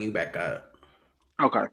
You back up. Okay.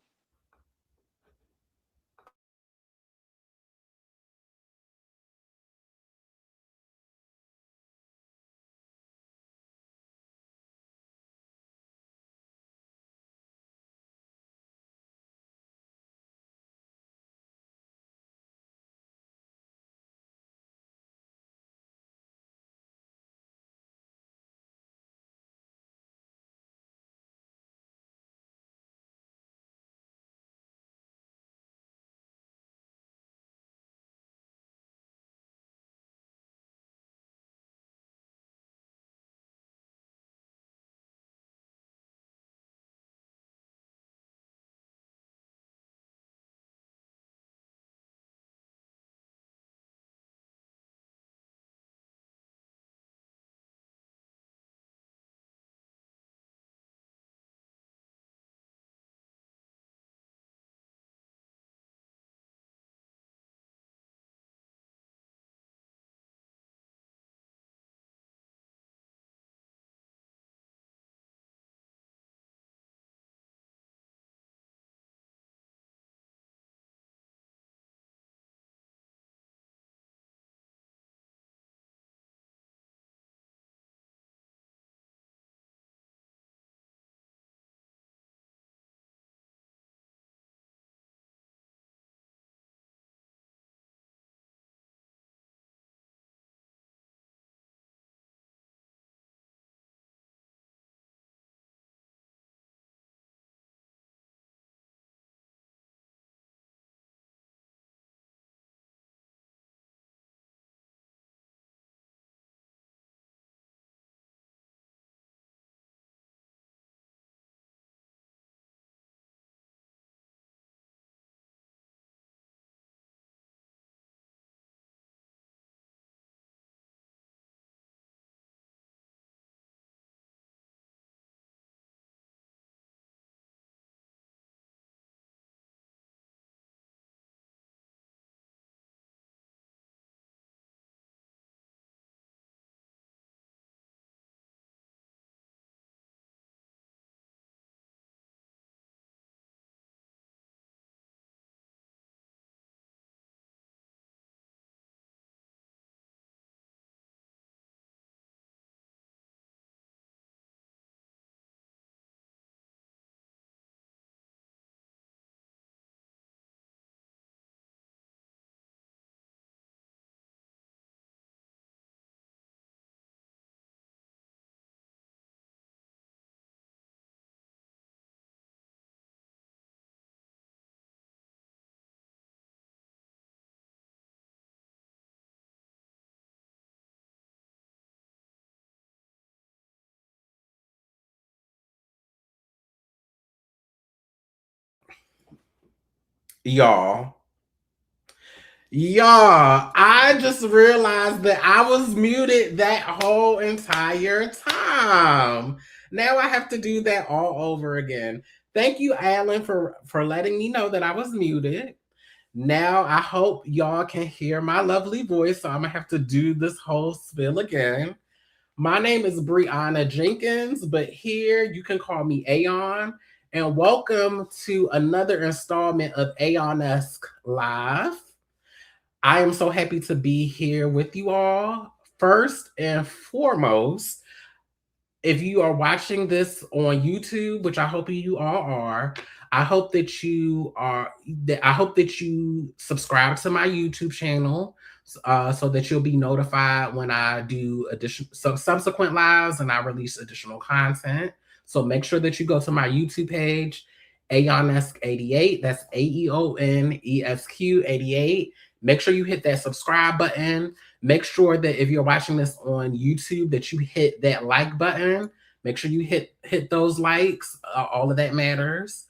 Y'all. Y'all, I just realized that I was muted that whole entire time. Now I have to do that all over again. Thank you, Alan, for letting me know that I was muted. Now I hope y'all can hear my lovely voice, so I'm gonna have to do this whole spiel again. My name is Brianna Jenkins, but here you can call me Aeon. And welcome to another installment of AeonEsq Live. I am so happy to be here with you all. First and foremost, if you are watching this on YouTube, which I hope you all are, I hope that you subscribe to my YouTube channel, so that you'll be notified when I do some subsequent lives and I release additional content. So make sure that you go to my YouTube page, AeonEsq 88. That's AeonEsq 88. Make sure you hit that subscribe button. Make sure that if you're watching this on YouTube, that you hit that like button. Make sure you hit those likes. All of that matters.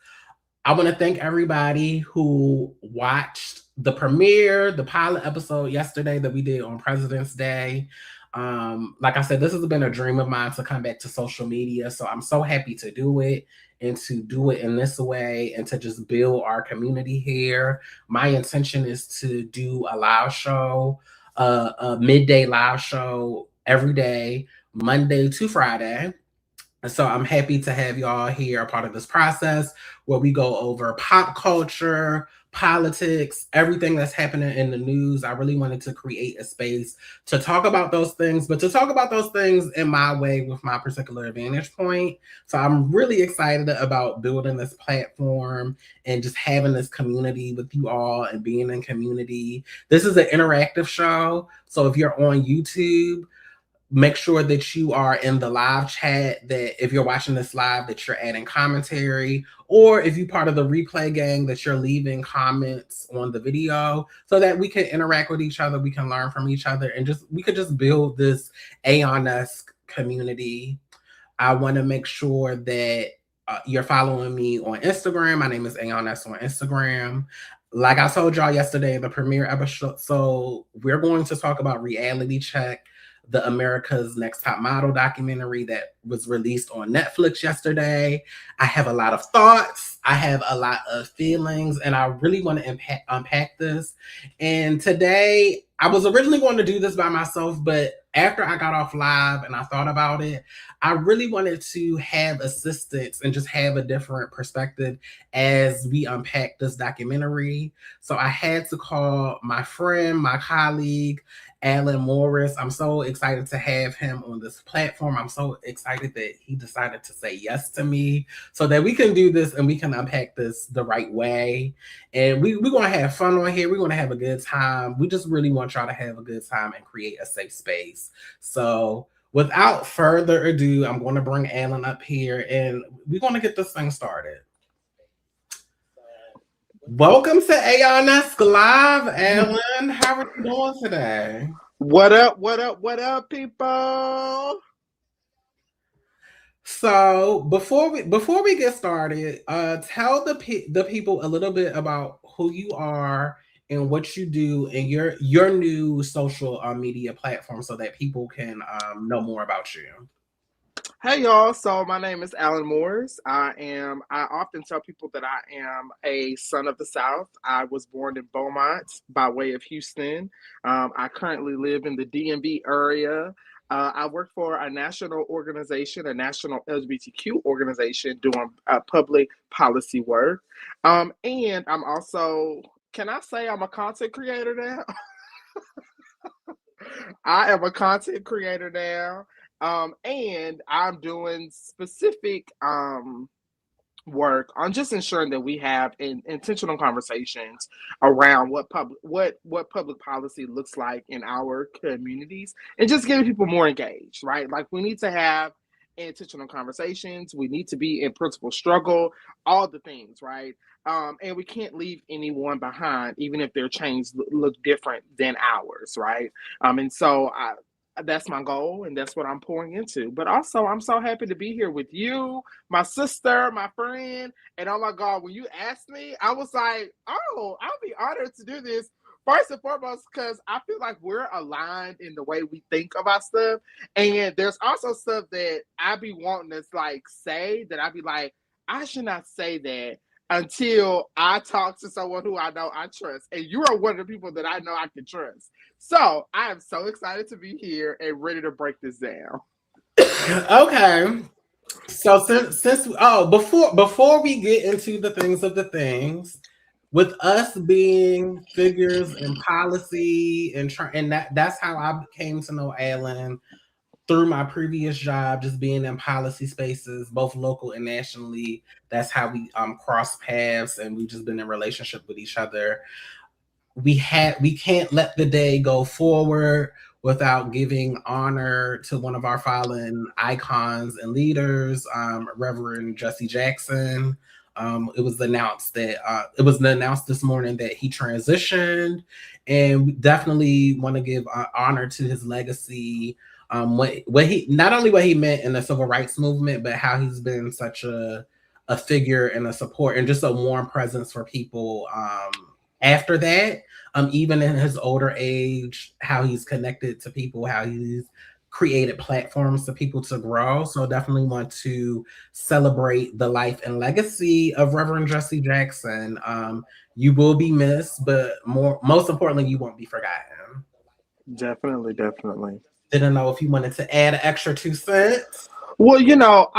I want to thank everybody who watched the premiere, the pilot episode yesterday that we did on President's Day. Like I said, this has been a dream of mine to come back to social media. So I'm so happy to do it and to do it in this way and to just build our community here. My intention is to do a live show, a midday live show every day, Monday to Friday. So I'm happy to have y'all here, a part of this process where we go over pop culture, politics, everything that's happening in the news. I really wanted to create a space to talk about those things, but to talk about those things in my way with my particular vantage point. So I'm really excited about building this platform and just having this community with you all and being in community. This is an interactive show. So if you're on YouTube, make sure that you are in the live chat, that if you're watching this live that you're adding commentary, or if you're part of the replay gang that you're leaving comments on the video so that we can interact with each other, we can learn from each other, and just we could just build this AeonEsq community. I want to make sure that you're following me on Instagram. My name is AeonEsq on Instagram. Like I told y'all yesterday in the premiere episode, so we're going to talk about Reality Check, the America's Next Top Model documentary that was released on Netflix yesterday. I have a lot of thoughts, I have a lot of feelings, and I really want to unpack this. And today, I was originally going to do this by myself, but after I got off live and I thought about it, I really wanted to have assistance and just have a different perspective as we unpack this documentary. So I had to call my friend, my colleague, Alan Morris. I'm so excited to have him on this platform. I'm so excited that he decided to say yes to me so that we can do this and we can unpack this the right way. And we're going to have fun on here. We're going to have a good time. We just really want y'all to have a good time and create a safe space. So without further ado, I'm going to bring Alan up here and we're going to get this thing started. Welcome to AeonEsq Live, Alan. How are you doing today? What up, what up, what up, people? So before we get started, tell the people a little bit about who you are and what you do and your new social media platform so that people can know more about you. Hey y'all, so my name is Alan Morris. I often tell people that I am a son of the South. I was born in Beaumont by way of Houston. I currently live in the DMV area. I work for a national organization, a national LGBTQ organization doing public policy work. And I'm also, can I say I'm a content creator now? I am a content creator now. And I'm doing specific work on just ensuring that we have intentional conversations around what public policy looks like in our communities and just getting people more engaged, right? Like we need to have intentional conversations. We need to be in principal struggle, all the things, right? And we can't leave anyone behind, even if their chains look different than ours, right? And so that's my goal and that's what I'm pouring into. But also, I'm so happy to be here with you, my sister, my friend. And oh my God, when you asked me, I was like, oh, I'll be honored to do this. First and foremost, because I feel like we're aligned in the way we think about stuff. And there's also stuff that I be wanting to like say that I be like, I should not say that until I talk to someone who I know I trust. And you are one of the people that I know I can trust. So I am so excited to be here and ready to break this down. Okay. So since before we get into the things of the things, with us being figures in policy and that's how I came to know Alan through my previous job, just being in policy spaces, both local and nationally. That's how we cross paths and we've just been in relationship with each other. We can't let the day go forward without giving honor to one of our fallen icons and leaders, Reverend Jesse Jackson. It was announced this morning that he transitioned, and we definitely want to give honor to his legacy. What he not only what he meant in the civil rights movement, but how he's been such a figure and a support and just a warm presence for people after that. Even in his older age, how he's connected to people, how he's created platforms for people to grow. So definitely want to celebrate the life and legacy of Reverend Jesse Jackson. You will be missed, but most importantly, you won't be forgotten. Definitely, definitely. Didn't know if you wanted to add an extra 2 cents. Well,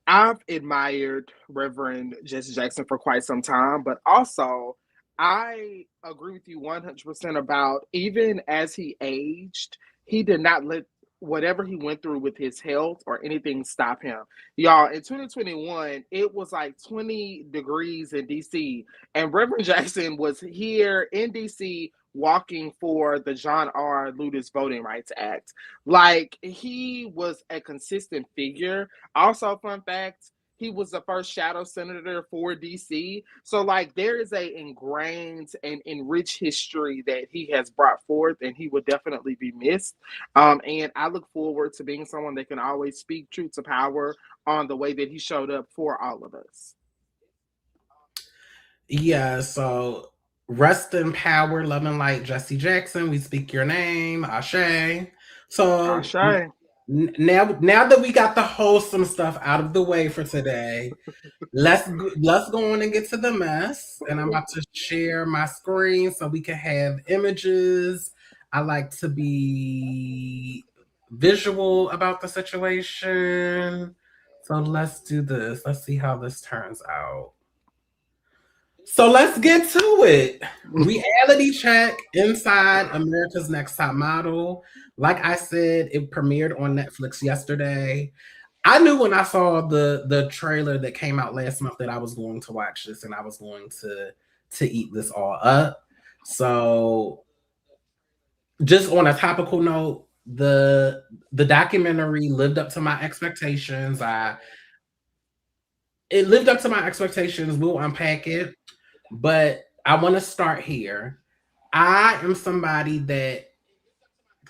I've admired Reverend Jesse Jackson for quite some time, but also I agree with you 100% about even as he aged, he did not let whatever he went through with his health or anything stop him. Y'all, in 2021, it was like 20 degrees in DC, and Reverend Jackson was here in DC walking for the John R. Ludus Voting Rights Act. Like, he was a consistent figure. Also, fun fact, he was the first shadow senator for DC. So, like, there is a ingrained and enriched history that he has brought forth, and he will definitely be missed. And I look forward to being someone that can always speak truth to power on the way that he showed up for all of us. Yeah, so rest in power, love and light, Jesse Jackson. We speak your name, Ashe. So Ashe. now that we got the wholesome stuff out of the way for today, let's go on and get to the mess. And I'm about to share my screen so we can have images. I like to be visual about the situation. So let's do this. Let's see how this turns out. So let's get to it. Reality check inside America's Next Top Model. Like I said, it premiered on Netflix yesterday. I knew when I saw the trailer that came out last month that I was going to watch this and I was going to eat this all up. So just on a topical note, the documentary lived up to my expectations. It lived up to my expectations. We'll unpack it. But I want to start here. I am somebody that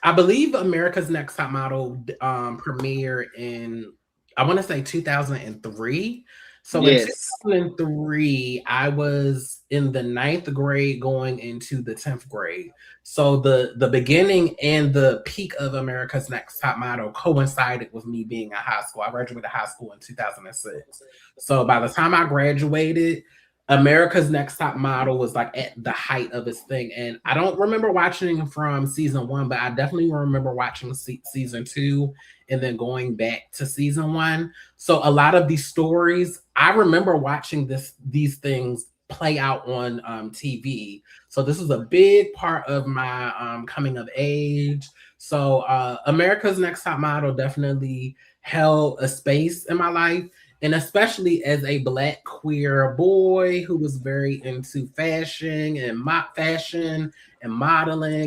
I believe America's Next Top Model premiered in, I want to say 2003. So in Yes. 2003, I was in the ninth grade going into the 10th grade. So the beginning and the peak of America's Next Top Model coincided with me being in high school. I graduated high school in 2006. So by the time I graduated, America's Next Top Model was like at the height of its thing. And I don't remember watching from season one, but I definitely remember watching season two and then going back to season one. So a lot of these stories, I remember watching these things play out on TV. So this was a big part of my coming of age. So America's Next Top Model definitely held a space in my life. And especially as a Black queer boy who was very into fashion and modeling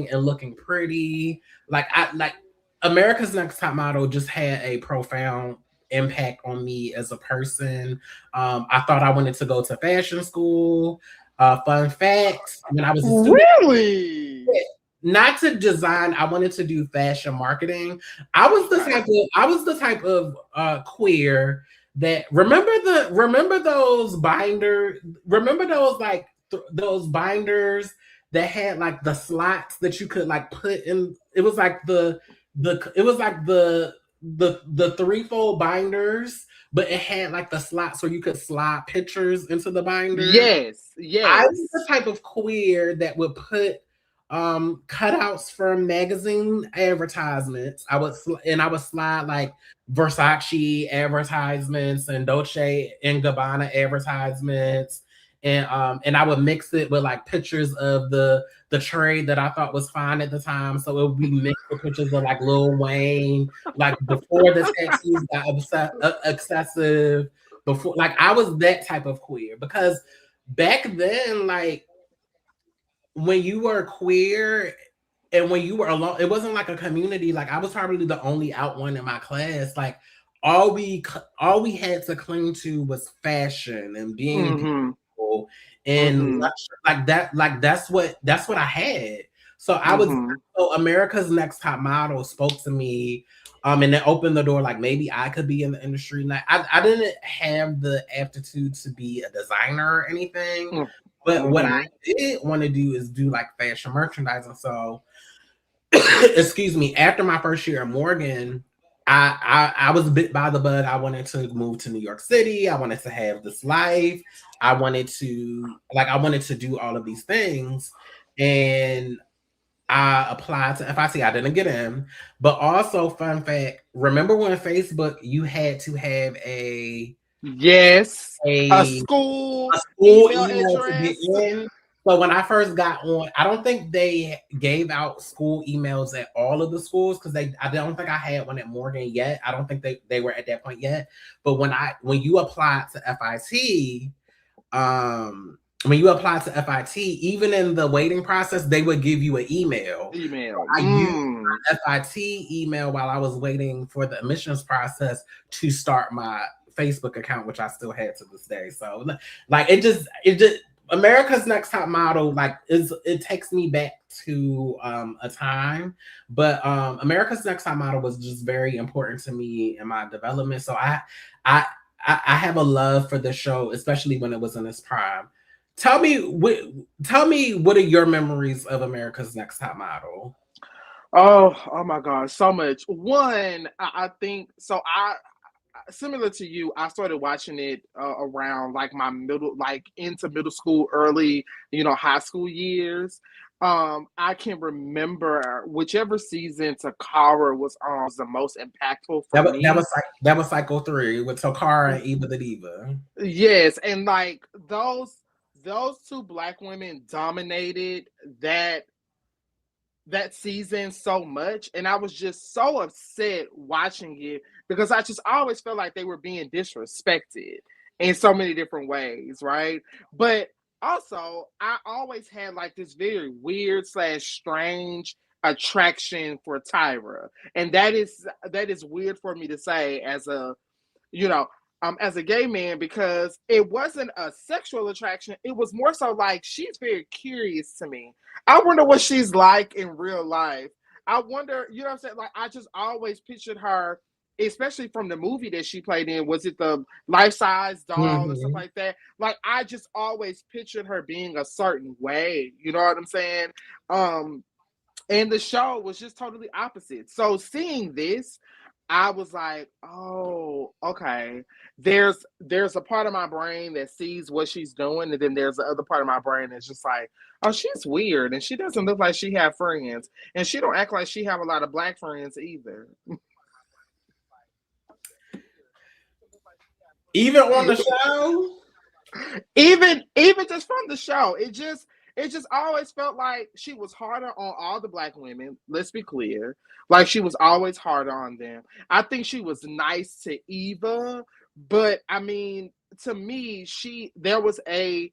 and looking pretty, like America's Next Top Model just had a profound impact on me as a person. I thought I wanted to go to fashion school. Fun fact: when I was a student, Really? not to design, I wanted to do fashion marketing. I was the type of queer that remember those those binders that had like the slots that you could like put in. It was like the threefold binders, but it had like the slots where you could slide pictures into the binder. Yes. I was Yes. the type of queer that would put cutouts from magazine advertisements. I would slide like Versace advertisements and Dolce and Gabbana advertisements, and I would mix it with like pictures of the trade that I thought was fine at the time. So it would be mixed with pictures of like Lil Wayne, like before the tattoos got excessive. Before, like I was that type of queer because back then, like when you were queer and when you were alone, it wasn't like a community. Like I was probably the only out one in my class. Like all we had to cling to was fashion and being Mm-hmm. beautiful and Mm-hmm. like that. Like that's what I had. So Mm-hmm. so America's Next Top Model spoke to me. And it opened the door, like maybe I could be in the industry. Like I didn't have the aptitude to be a designer or anything. But what I Mm-hmm. did want to do is do like fashion merchandising. So, excuse me, after my first year at Morgan, I was bit by the bug. I wanted to move to New York City. I wanted to have this life. I wanted to do all of these things, and I applied to FIT. I didn't get in. But also, fun fact, remember when Facebook you had to have Yes. A a school school email email to get address. in? So when I first got on, I don't think they gave out school emails at all of the schools because I don't think I had one at Morgan yet. I don't think they were at that point yet. But when you applied to FIT, when you apply to FIT, even in the waiting process, they would give you an email. Email. I used my FIT email while I was waiting for the admissions process to start my Facebook account, which I still had to this day. So like it just America's Next Top Model it takes me back to a time, but America's Next Top Model was just very important to me in my development. So I have a love for the show, especially when it was in its prime. Tell me what are your memories of America's Next Top Model? Oh my God, so much. One, I think so. I similar to you, I started watching it around like my into middle school, early, high school years. I can remember whichever season Takara was on was the most impactful for me. That was Cycle 3 with Takara and Eva the Diva. Yes, and like those two black women dominated that season so much, and I was just so upset watching it because I just always felt like they were being disrespected in so many different ways, right? But also, I always had like this very weird / strange attraction for Tyra, and that is weird for me to say you know as a gay man, because it wasn't a sexual attraction. It was more so like she's very curious to me. I wonder what she's like in real life. I wonder, you know what I'm saying? Like, I just always pictured her, especially from the movie that she played in. Was it the life size doll and stuff like that? Like, I just always pictured her being a certain way. You know what I'm saying? And the show was just totally opposite. So seeing this, I was like, oh, okay. There's a part of my brain that sees what she's doing, and then there's the other part of my brain that's just like, oh, she's weird, and she doesn't look like she have friends, and she don't act like she have a lot of black friends either. Even on the show? Even just from the show, it just always felt like she was harder on all the black women. Let's be clear. Like, she was always harder on them. I think she was nice to Eva, but I mean, to me, there was a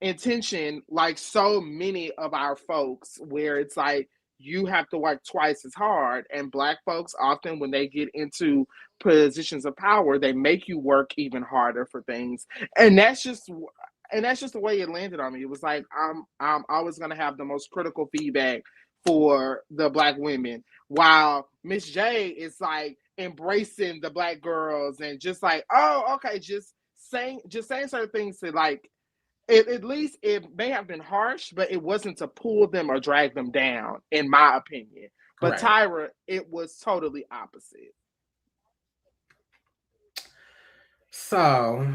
intention, like so many of our folks, where it's like you have to work twice as hard, and black folks often, when they get into positions of power, they make you work even harder for things, and that's just the way it landed on me. It was like I'm always gonna have the most critical feedback for the black women, while Miss J is like embracing the black girls and just like, oh, okay, just saying certain things to like, at least it may have been harsh, but it wasn't to pull them or drag them down, in my opinion. But right. Tyra, it was totally opposite. So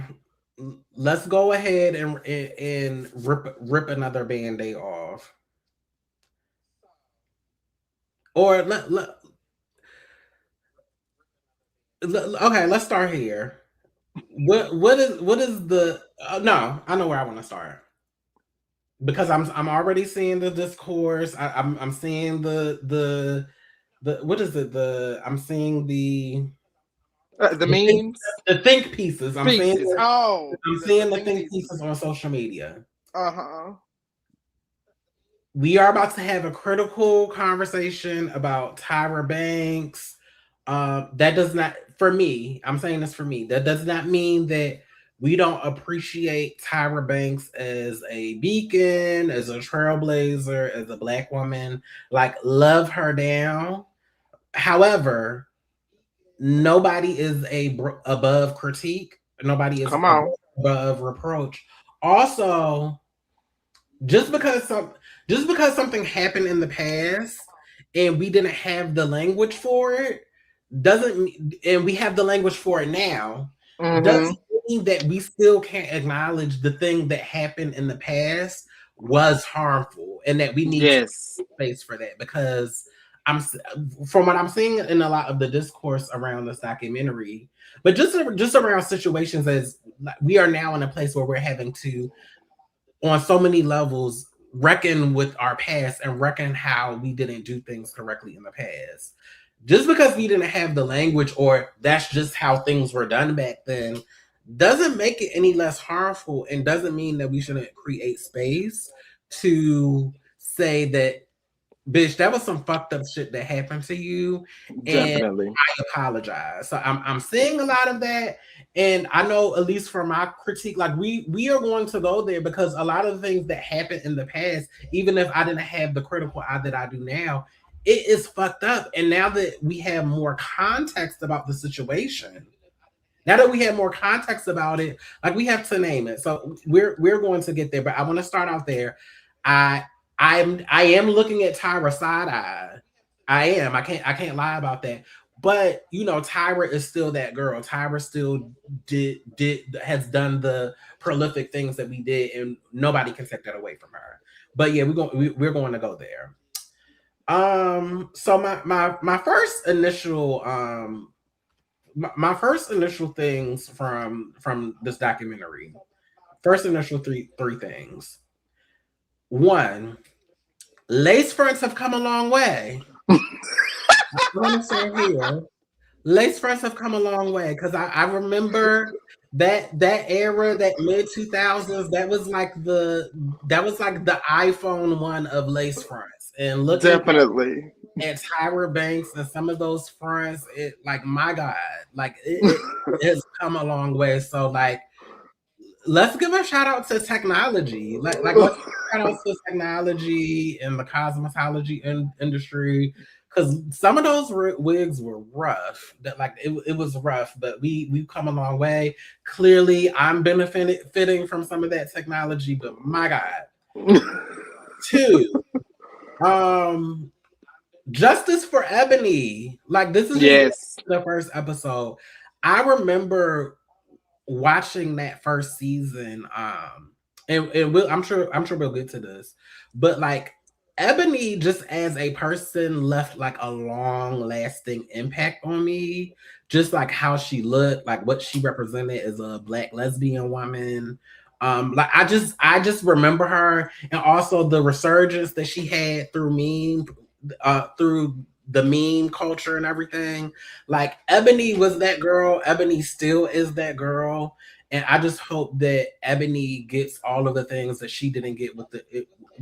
let's go ahead and rip another Band-Aid off. Or okay, let's start here. What is the no, I know where I want to start, because I'm already seeing the discourse. I'm seeing the what is it, I'm seeing the memes, the think pieces. I'm seeing the think pieces pieces on social media. Uh-huh. We are about to have a critical conversation about Tyra Banks. That does not, for me, I'm saying this for me, that does not mean that we don't appreciate Tyra Banks as a beacon, as a trailblazer, as a black woman. Like, love her down. However, nobody is above critique. Nobody is above reproach. Also, just because something happened in the past and we didn't have the language for it, and we have the language for it now, doesn't mean that we still can't acknowledge the thing that happened in the past was harmful, and that we need to Yes. make space for that, because I'm from what I'm seeing in a lot of the discourse around this documentary, but just around situations, as we are now in a place where we're having to, on so many levels, reckon with our past and reckon how we didn't do things correctly in the past. Just because we didn't have the language, or that's just how things were done back then, doesn't make it any less harmful, and doesn't mean that we shouldn't create space to say that, bitch, that was some fucked up shit that happened to you, and Definitely. I apologize. So I'm seeing a lot of that, and I know, at least for my critique, like we are going to go there, because a lot of the things that happened in the past, even if I didn't have the critical eye that I do now, it is fucked up. And now that we have more context about the situation, now that we have more context about it, like, we have to name it. So we're going to get there, but I want to start out there. I I am looking at Tyra side eye. I am. I can't lie about that. But Tyra is still that girl. Tyra still did has done the prolific things that we did, and nobody can take that away from her. But yeah, we're going to go there. So my first initial my first initial things from this documentary. First initial three things. One, lace fronts have come a long way. I want to say here, lace fronts have come a long way, because I remember that era, that mid 2000s. That was like the iPhone one of lace fronts, and looking Definitely. at Tyra Banks and some of those fronts, it, like, my God, like it has come a long way. So, like, let's give a shout out to technology. Like let's shout out to technology and the cosmetology industry, because some of those wigs were rough. That, like, it was rough, but we've come a long way. Clearly, I'm benefiting from some of that technology, but my God. Two, um, justice for Ebony. Like, this is just Yes. the first episode. I remember watching that first season, and I'm sure we'll get to this, but, like, Ebony, just as a person, left like a long lasting impact on me. Just like how she looked, like what she represented as a Black lesbian woman. Like, I just remember her, and also the resurgence that she had through the meme culture and everything. Like, Ebony was that girl. Ebony still is that girl. And I just hope that Ebony gets all of the things that she didn't get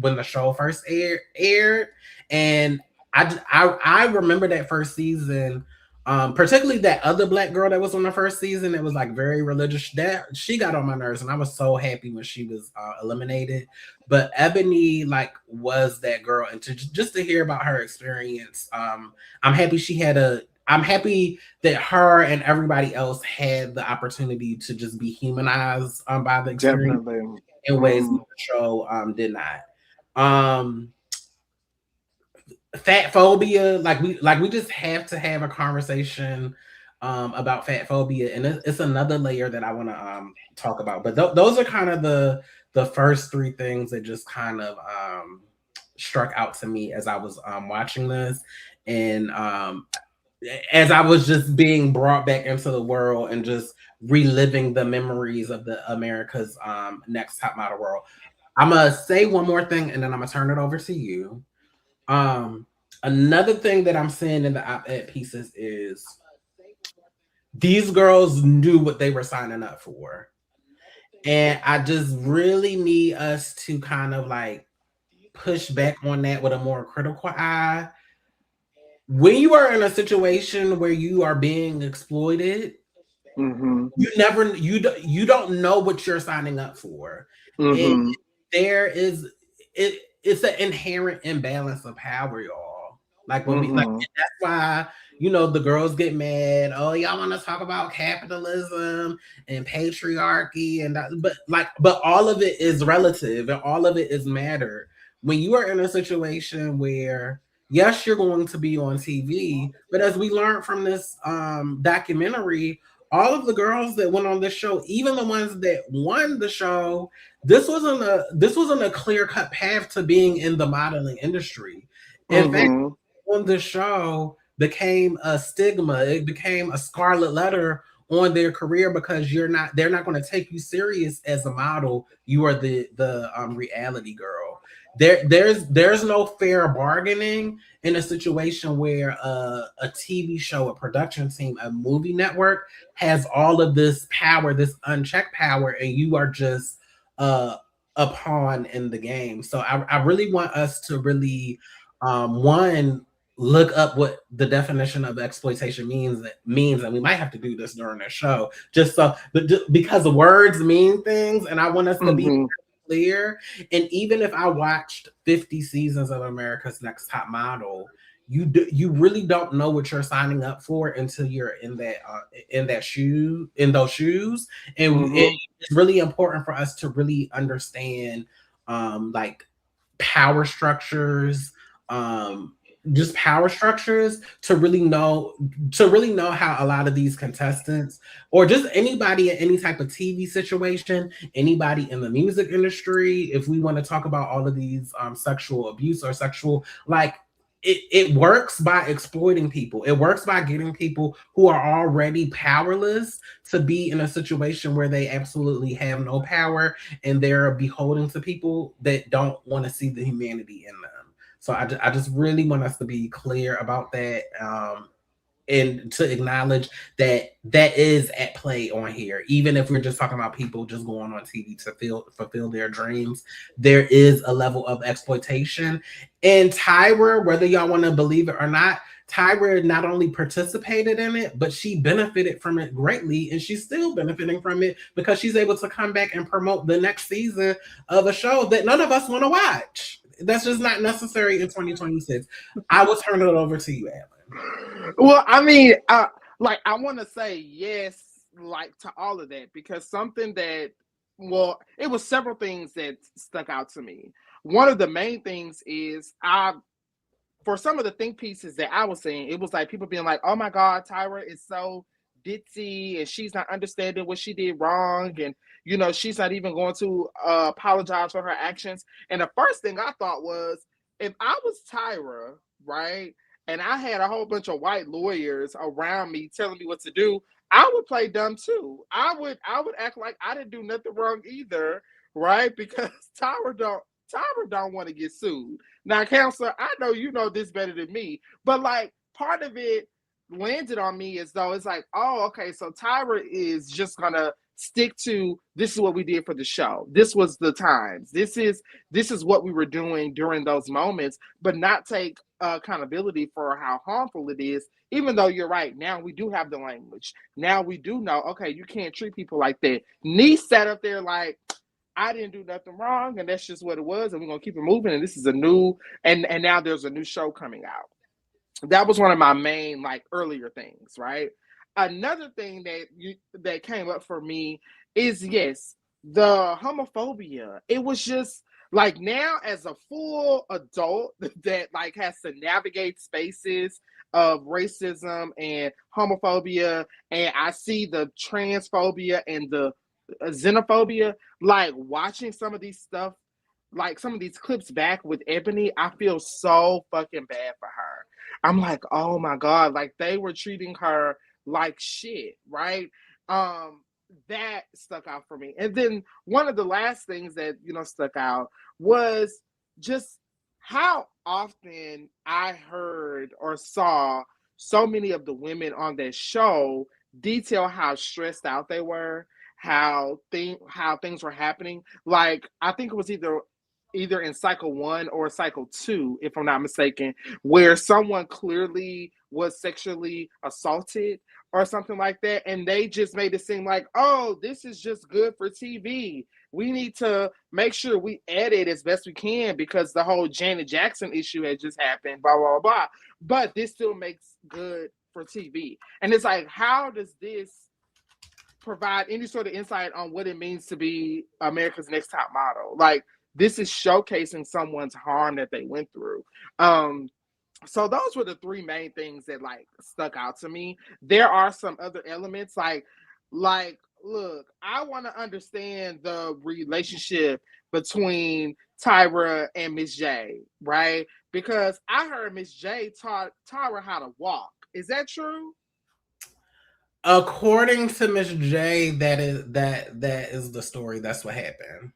when the show first aired. And I remember that first season, particularly that other Black girl that was on the first season. It was like very religious. That she got on my nerves, and I was so happy when she was eliminated. But Ebony, like, was that girl, and just to hear about her experience, I'm happy she had a. I'm happy that her and everybody else had the opportunity to just be humanized by the experience Definitely. in ways that the show did not. Um, Fat phobia, like we just have to have a conversation about fat phobia, and it's another layer that I want to talk about. But those are kind of the first three things that just kind of struck out to me as I was watching this, and as I was just being brought back into the world and just reliving the memories of the America's Next Top Model world. I'm gonna say one more thing, and then I'm gonna turn it over to you. Um, Another thing that I'm seeing in the op-ed pieces is these girls knew what they were signing up for. And I just really need us to kind of, like, push back on that with a more critical eye. When you are in a situation where you are being exploited, Mm-hmm. you don't know what you're signing up for. And Mm-hmm. there is it's an inherent imbalance of power, y'all. Like, when we, like, Mm-hmm. that's why the girls get mad. Oh, y'all want to talk about capitalism and patriarchy, and that, but all of it is relative, and all of it is matter. When you are in a situation where, yes, you're going to be on TV, but as we learned from this documentary, all of the girls that went on this show, even the ones that won the show, this wasn't a clear cut path to being in the modeling industry. In fact, Mm-hmm. on the show became a stigma. It became a scarlet letter on their career because they're not going to take you serious as a model. You are the reality girl. There's no fair bargaining in a situation where a TV show, a production team, a movie network has all of this power, this unchecked power, and you are just uh, a pawn in the game. So I really want us to really one look up what the definition of exploitation means, and we might have to do this during the show just so, but because the words mean things, and I want us to be Mm-hmm. clear. And even if I watched 50 seasons of America's Next Top Model, you really don't know what you're signing up for until you're in those shoes, and Mm-hmm. it's really important for us to really understand like power structures, um just power structures, to really know how a lot of these contestants, or just anybody in any type of TV situation, anybody in the music industry, if we want to talk about all of these sexual abuse or sexual, like, it works by exploiting people. It works by getting people who are already powerless to be in a situation where they absolutely have no power, and they're beholden to people that don't want to see the humanity in them. So I just really want us to be clear about that, and to acknowledge that that is at play on here. Even if we're just talking about people just going on TV to fulfill their dreams, there is a level of exploitation. And Tyra, whether y'all want to believe it or not, Tyra not only participated in it, but she benefited from it greatly, and she's still benefiting from it because she's able to come back and promote the next season of a show that none of us want to watch. That's just not necessary in 2026. I will turn it over to you, Alan. Well, I mean, like I want to say yes, like to all of that because something that, well, it was several things that stuck out to me. One of the main things is for some of the think pieces that I was saying, it was like people being like, "Oh my God, Tyra is so ditzy, and she's not understanding what she did wrong, and she's not even going to apologize for her actions." And the first thing I thought was, if I was Tyra, right, and I had a whole bunch of white lawyers around me telling me what to do, I would play dumb too. I would act like I didn't do nothing wrong either, right? Because Tyra don't want to get sued. Now, counselor, I know you know this better than me, but like part of it landed on me as though it's like, oh, okay, so Tyra is just gonna stick to this is what we did for the show. This was the times. This is what we were doing during those moments, but not take accountability for how harmful it is. Even though you're right, now we do have the language. Now we do know, okay, you can't treat people like that. Niece sat up there like, I didn't do nothing wrong, and that's just what it was, and we're gonna keep it moving. And this is a new, and now there's a new show coming out. That was one of my main like earlier things, right? Another thing that came up for me is yes, the homophobia. It was just like now as a full adult that like has to navigate spaces of racism and homophobia, and I see the transphobia and the xenophobia, like watching some of these stuff, like some of these clips back with Ebony, I feel so fucking bad for her. I'm like, oh my God, like they were treating her like shit, right? Um, that stuck out for me. And then one of the last things that, stuck out was just how often I heard or saw so many of the women on that show detail how stressed out they were, how things were happening. Like I think it was either in cycle 1 or cycle 2, if I'm not mistaken, where someone clearly was sexually assaulted or something like that, and they just made it seem like, oh, this is just good for TV. We need to make sure we edit as best we can because the whole Janet Jackson issue had just happened, blah, blah, blah. But this still makes good for TV. And it's like, how does this provide any sort of insight on what it means to be America's Next Top Model? Like, this is showcasing someone's harm that they went through. So those were the three main things that like stuck out to me. There are some other elements like look, I want to understand the relationship between Tyra and Miss J, right? Because I heard Miss J taught Tyra how to walk. Is that true? According to Miss J, that is the story. That's what happened.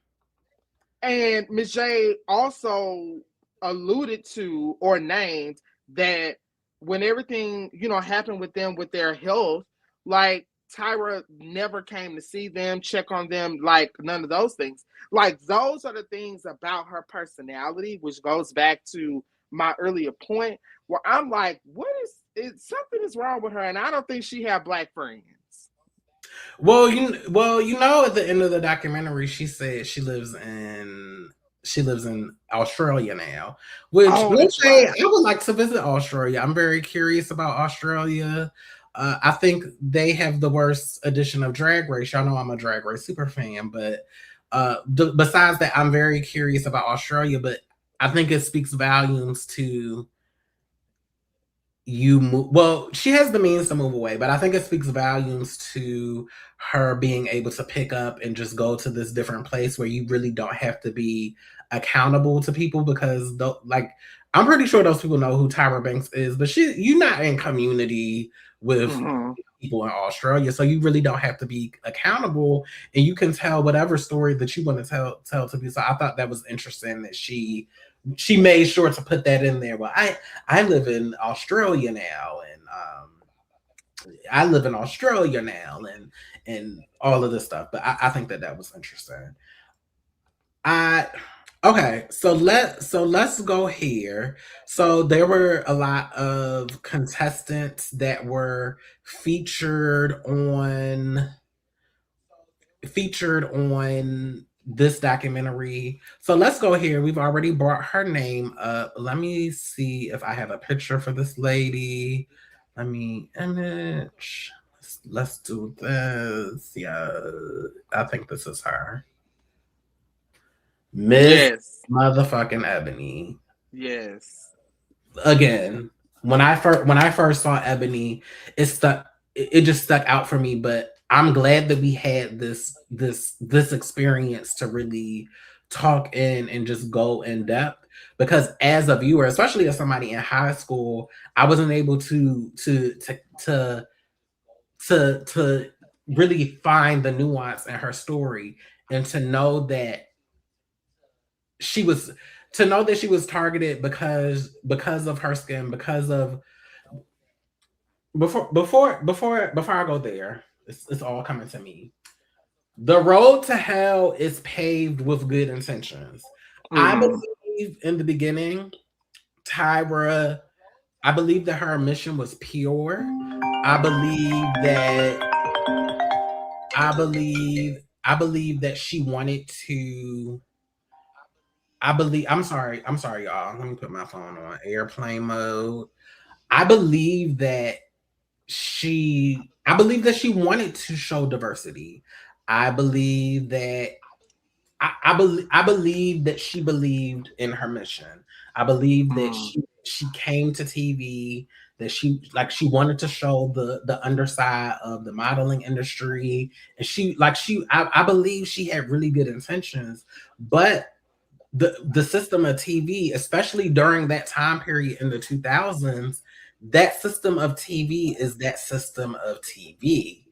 And Miss J also alluded to or named that when everything, happened with them with their health, like Tyra never came to see them, check on them, like none of those things. Like those are the things about her personality, which goes back to my earlier point where I'm like, what is something is wrong with her, and I don't think she had black friends. Well, at the end of the documentary, she said she lives in Australia now. Which Oh, let's that's say right. I would like to visit Australia. I'm very curious about Australia. I think they have the worst edition of Drag Race. Y'all know I'm a Drag Race super fan, but besides that, I'm very curious about Australia. But I think it speaks volumes to you move. Well, she has the means to move away, but I think it speaks volumes to her being able to pick up and just go to this different place where you really don't have to be accountable to people because like I'm pretty sure those people know who Tyra Banks is, but you're not in community with Mm-hmm. people in Australia, so you really don't have to be accountable, and you can tell whatever story that you want to tell to people. So I thought that was interesting that she made sure to put that in there. Well, I live in Australia now, and I live in Australia now, and all of this stuff. But I think that was interesting. I Okay, so let's go here. So there were a lot of contestants that were featured on this documentary. So let's go here. We've already brought her name up. Let me see if I have a picture for this lady. Let me image. Let's do this. Yeah, I think this is her. Miss Yes. motherfucking Ebony. Yes. Again, when I first saw Ebony, it just stuck out for me. But I'm glad that we had this experience to really talk in and just go in depth because as a viewer, especially as somebody in high school, I wasn't able to really find the nuance in her story and she was to know that she was targeted because of her skin, because of before I go there, it's all coming to me. The road to hell is paved with good intentions. I Mm-hmm. believe in the beginning, Tyra, I believe that her mission was pure. I believe that I believe that she wanted to I'm sorry, y'all. Let me put my phone on airplane mode. I believe that I believe that she wanted to show diversity. I believe that I believe that she believed in her mission. I believe that Mm-hmm. she came to TV, that she wanted to show the underside of the modeling industry, and I believe she had really good intentions, but the system of TV, especially during that time period in the 2000s, that system of TV is that system of TV.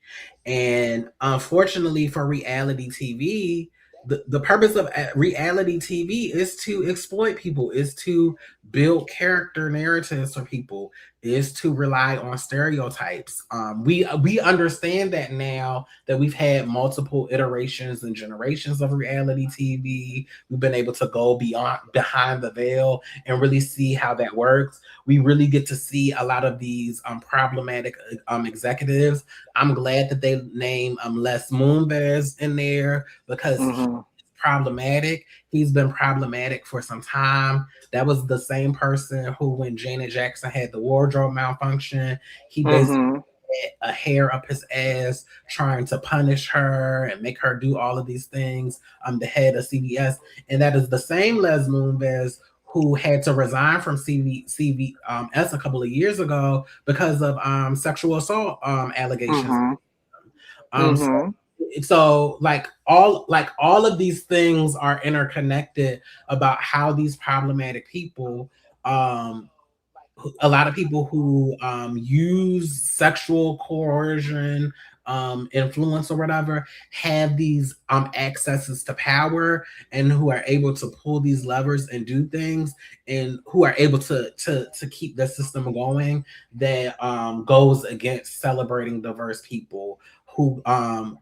And unfortunately for reality TV, the purpose of reality TV is to exploit people, is to build character narratives for people, is to rely on stereotypes. We understand that now that we've had multiple iterations and generations of reality TV. We've been able to go beyond behind the veil and really see how that works. We really get to see a lot of these problematic executives. I'm glad that they name Les Moonves in there because he's Mm-hmm. problematic. He's been problematic for some time. That was the same person who, when Janet Jackson had the wardrobe malfunction, he basically Mm-hmm. had a hair up his ass trying to punish her and make her do all of these things. I'm the head of CBS, and that is the same Les Moonves who had to resign from CVS a couple of years ago because of sexual assault allegations. Mm-hmm. Um, so, Mm-hmm. so all of these things are interconnected about how these problematic people, um, a lot of people who use sexual coercion, influence or whatever, have these accesses to power, and who are able to pull these levers and do things, and who are able to keep the system going that goes against celebrating diverse people, who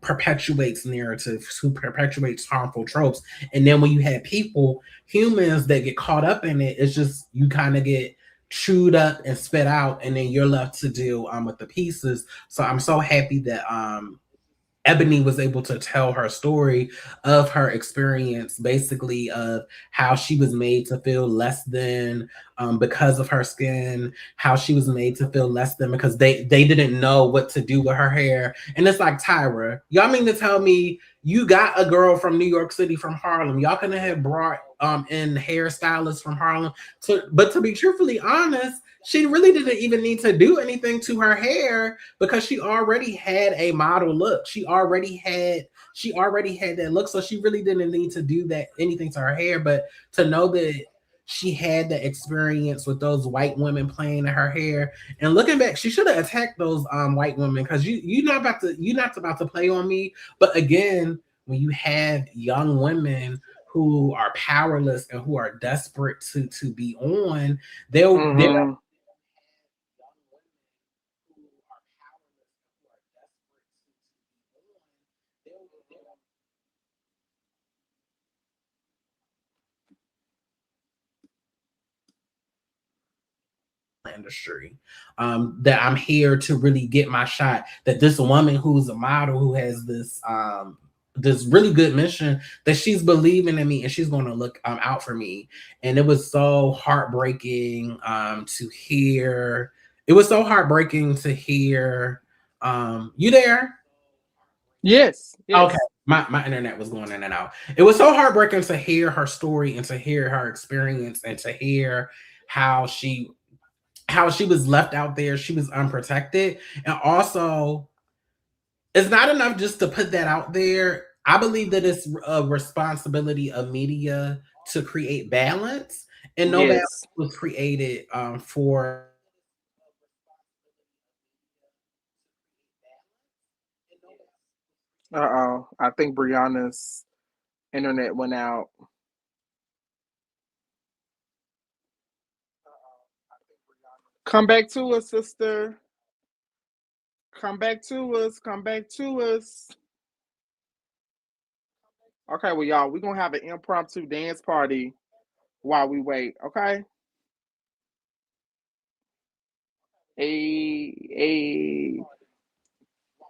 perpetuates narratives, who perpetuates harmful tropes. And then when you have people, humans, that get caught up in it, it's just you kind of get chewed up and spit out, and then you're left to deal with the pieces. So I'm so happy that Ebony was able to tell her story of her experience, basically of how she was made to feel less than, because of her skin, how she was made to feel less than because they didn't know what to do with her hair. And it's like, Tyra, y'all mean to tell me you got a girl from New York City, from Harlem? Y'all couldn't have brought in hairstylists from Harlem but to be truthfully honest, she really didn't even need to do anything to her hair because she already had a model look. She already had that look, so she really didn't need to do that anything to her hair. But to know that she had the experience with those white women playing in her hair, and looking back, she should have attacked those white women, because you're not about to play on me. But again, when you have young women who are powerless and who are desperate to be on, they'll Mm-hmm. industry, that I'm here to really get my shot, that this woman who's a model, who has this really good mission, that she's believing in me and she's going to look out for me. And it was so heartbreaking to hear. It was so heartbreaking to hear. You there? Yes. Okay. Yes. My internet was going in and out. It was so heartbreaking to hear her story and to hear her experience and to hear how she was left out there. She was unprotected. And also, it's not enough just to put that out there. I believe that it's a responsibility of media to create balance, and no balance Yes. was created for. Uh-oh. I think Brianna's internet went out. Come back to us, sister. Come back to us. Come back to us. Okay, well, y'all, we're gonna have an impromptu dance party while we wait. Okay. A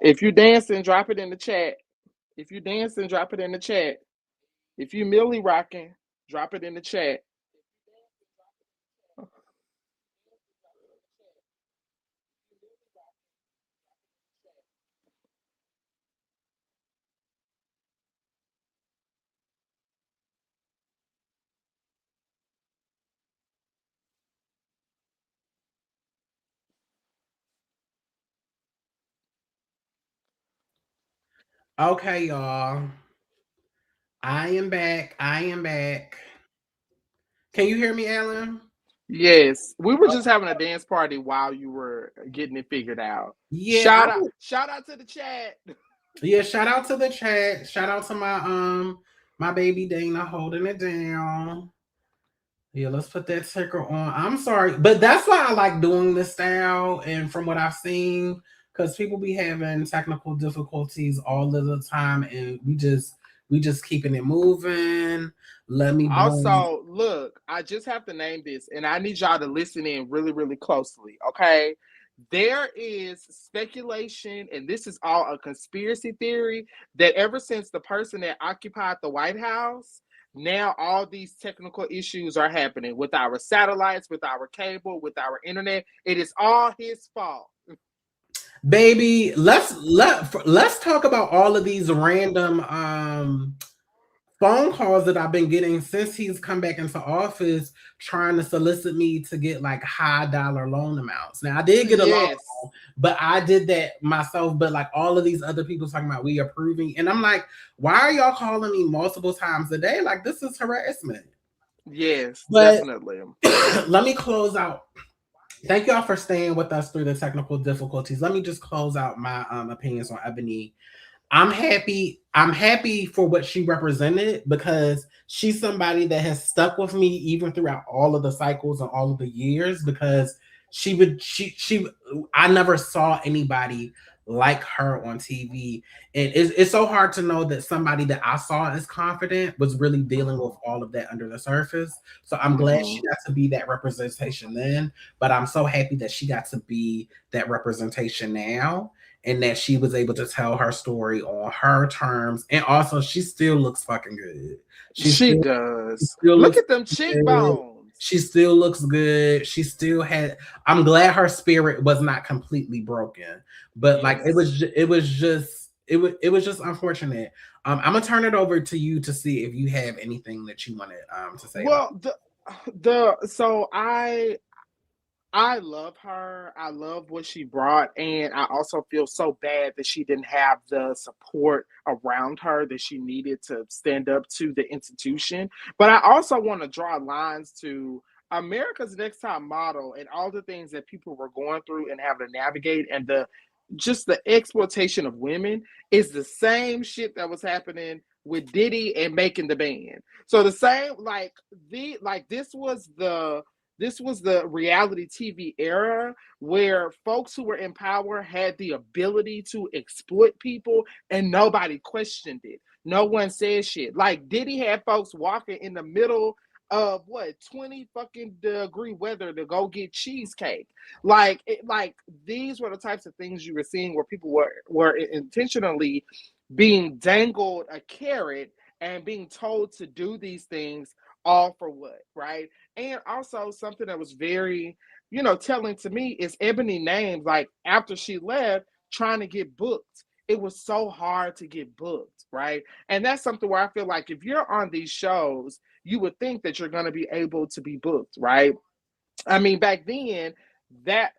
if you dancing, drop it in the chat. If you dancing, drop it in the chat. If you Millie rocking, drop it in the chat. Okay, y'all. I am back. I am back. Can you hear me, Alan? Yes, we were just having a dance party while you were getting it figured out. Yeah, I Shout out to the chat. yeah, shout out to the chat. Shout out to my baby Dana holding it down. Yeah, let's put that ticker on. I'm sorry, but that's why I like doing this style. And from what I've seen, because people be having technical difficulties all of the time, and we just keeping it moving. Let me bring. Also, look, I just have to name this, and I need y'all to listen in really, really closely. Okay. There is speculation, and this is all a conspiracy theory, that ever since the person that occupied the White House, now all these technical issues are happening with our satellites, with our cable, with our internet. It is all his fault. Baby, let's talk about all of these random phone calls that I've been getting since he's come back into office trying to solicit me to get like high dollar loan amounts. Now I did get a loan, Yes. but I did that myself. But like all of these other people talking about we approving, and I'm like, why are y'all calling me multiple times a day? Like this is harassment. Yes, But definitely. let me close out. Thank y'all for staying with us through the technical difficulties. Let me just close out my opinions on Ebony. I'm happy. I'm happy for what she represented because she's somebody that has stuck with me even throughout all of the cycles and all of the years because she I never saw anybody like her on TV. And it's so hard to know that somebody that I saw as confident was really dealing with all of that under the surface. So I'm glad she Mm-hmm. got to be that representation then, but I'm so happy that she got to be that representation now and that she was able to tell her story on her terms. And also, she still looks fucking good. She She still, she does. still Look looks at them good. cheekbones. She still looks good. She still had. I'm glad her spirit was not completely broken, but like Yes. it was just unfortunate. I'm gonna turn it over to you to see if you have anything that you wanted to say about. Well, the so I love her. I love what she brought. And I also feel so bad that she didn't have the support around her that she needed to stand up to the institution. But I also want to draw lines to America's Next Top Model and all the things that people were going through and having to navigate and the just the exploitation of women is the same shit that was happening with Diddy and making the band. So the same this was the reality TV era where folks who were in power had the ability to exploit people and nobody questioned it. No one said shit. Like Diddy had folks walking in the middle of what 20 fucking degree weather to go get cheesecake. Like these were the types of things you were seeing where people were intentionally being dangled a carrot and being told to do these things all for what, right? And also something that was very, telling to me is Ebony names like after she left trying to get booked. It was so hard to get booked, right? And that's something where I feel like if you're on these shows, you would think that you're going to be able to be booked, right? I mean, back then, that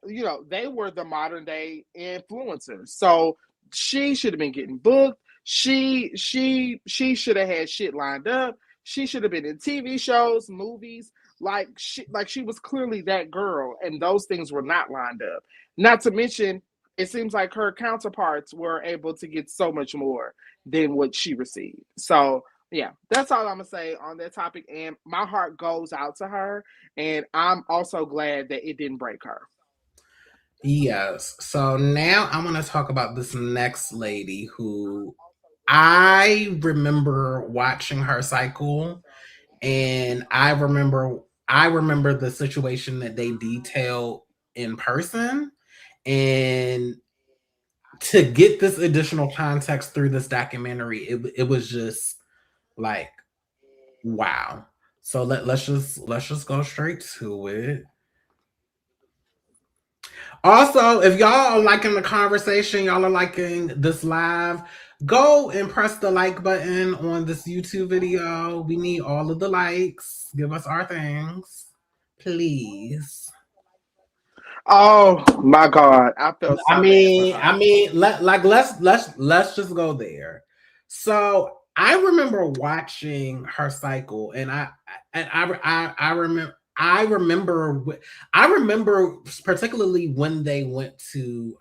they were the modern day influencers. So she should have been getting booked. She should have had shit lined up. She should have been in TV shows, movies. Like she was clearly that girl, and those things were not lined up. Not to mention, it seems like her counterparts were able to get so much more than what she received. So yeah, that's all I'm gonna say on that topic. And my heart goes out to her, and I'm also glad that it didn't break her. Yes. So now I want to talk about this next lady who I remember watching her cycle and I remember the situation that they detailed in person and to get this additional context through this documentary it was just like wow. So let's just go straight to it. Also, if y'all are liking the conversation, y'all are liking this live, go and press the like button on this YouTube video. We need all of the likes. Give us our things, please. Oh my God, I felt so bad for her. Let's just go there. So I remember watching her cycle, and I remember. I remember particularly when they went to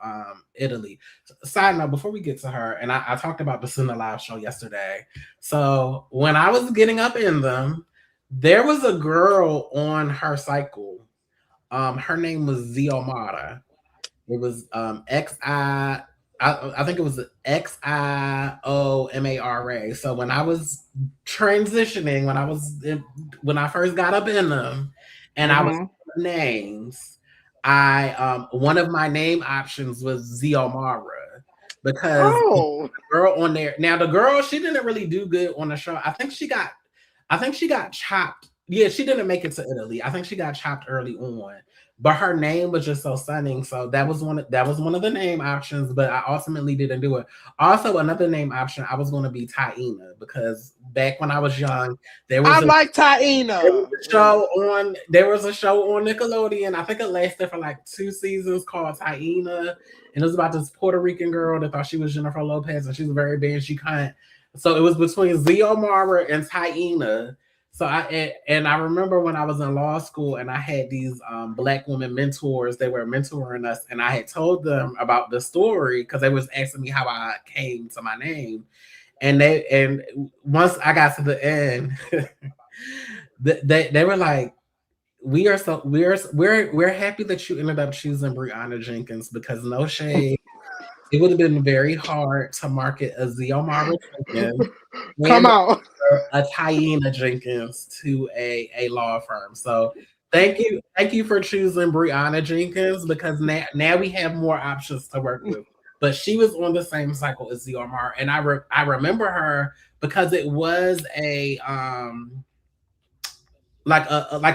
Italy. Side note, before we get to her, and I talked about this in the live show yesterday. So when I was getting up in them, there was a girl on her cycle. Her name was Ziomara. It was I think it was Xiomara. So when I was transitioning, when I first got up in them, and I was Mm-hmm. names, I one of my name options was Ziomara because the Oh. girl on there. Now the girl, she didn't really do good on the show. I think she got chopped. Yeah, she didn't make it to Italy. I think she got chopped early on. But her name was just so stunning. So that was one of the name options, but I ultimately didn't do it. Also, another name option, I was gonna be Taina because back when I was young, there I was a like Taina. there was a show on Nickelodeon. I think it lasted for like 2 seasons called Taina. And it was about this Puerto Rican girl that thought she was Jennifer Lopez and she was very bad. She couldn't. So it was between Xiomara and Taina. So I remember when I was in law school and I had these black women mentors, they were mentoring us, and I had told them about the story because they was asking me how I came to my name. And once I got to the end, they were like, we're happy that you ended up choosing Brianna Jenkins because no shade, it would have been very hard to market a Xiomara Jenkins Come and on. a Tyena Jenkins to a law firm. So thank you for choosing Brianna Jenkins because now we have more options to work with. But she was on the same cycle as Xiomara, and I remember her because it was a like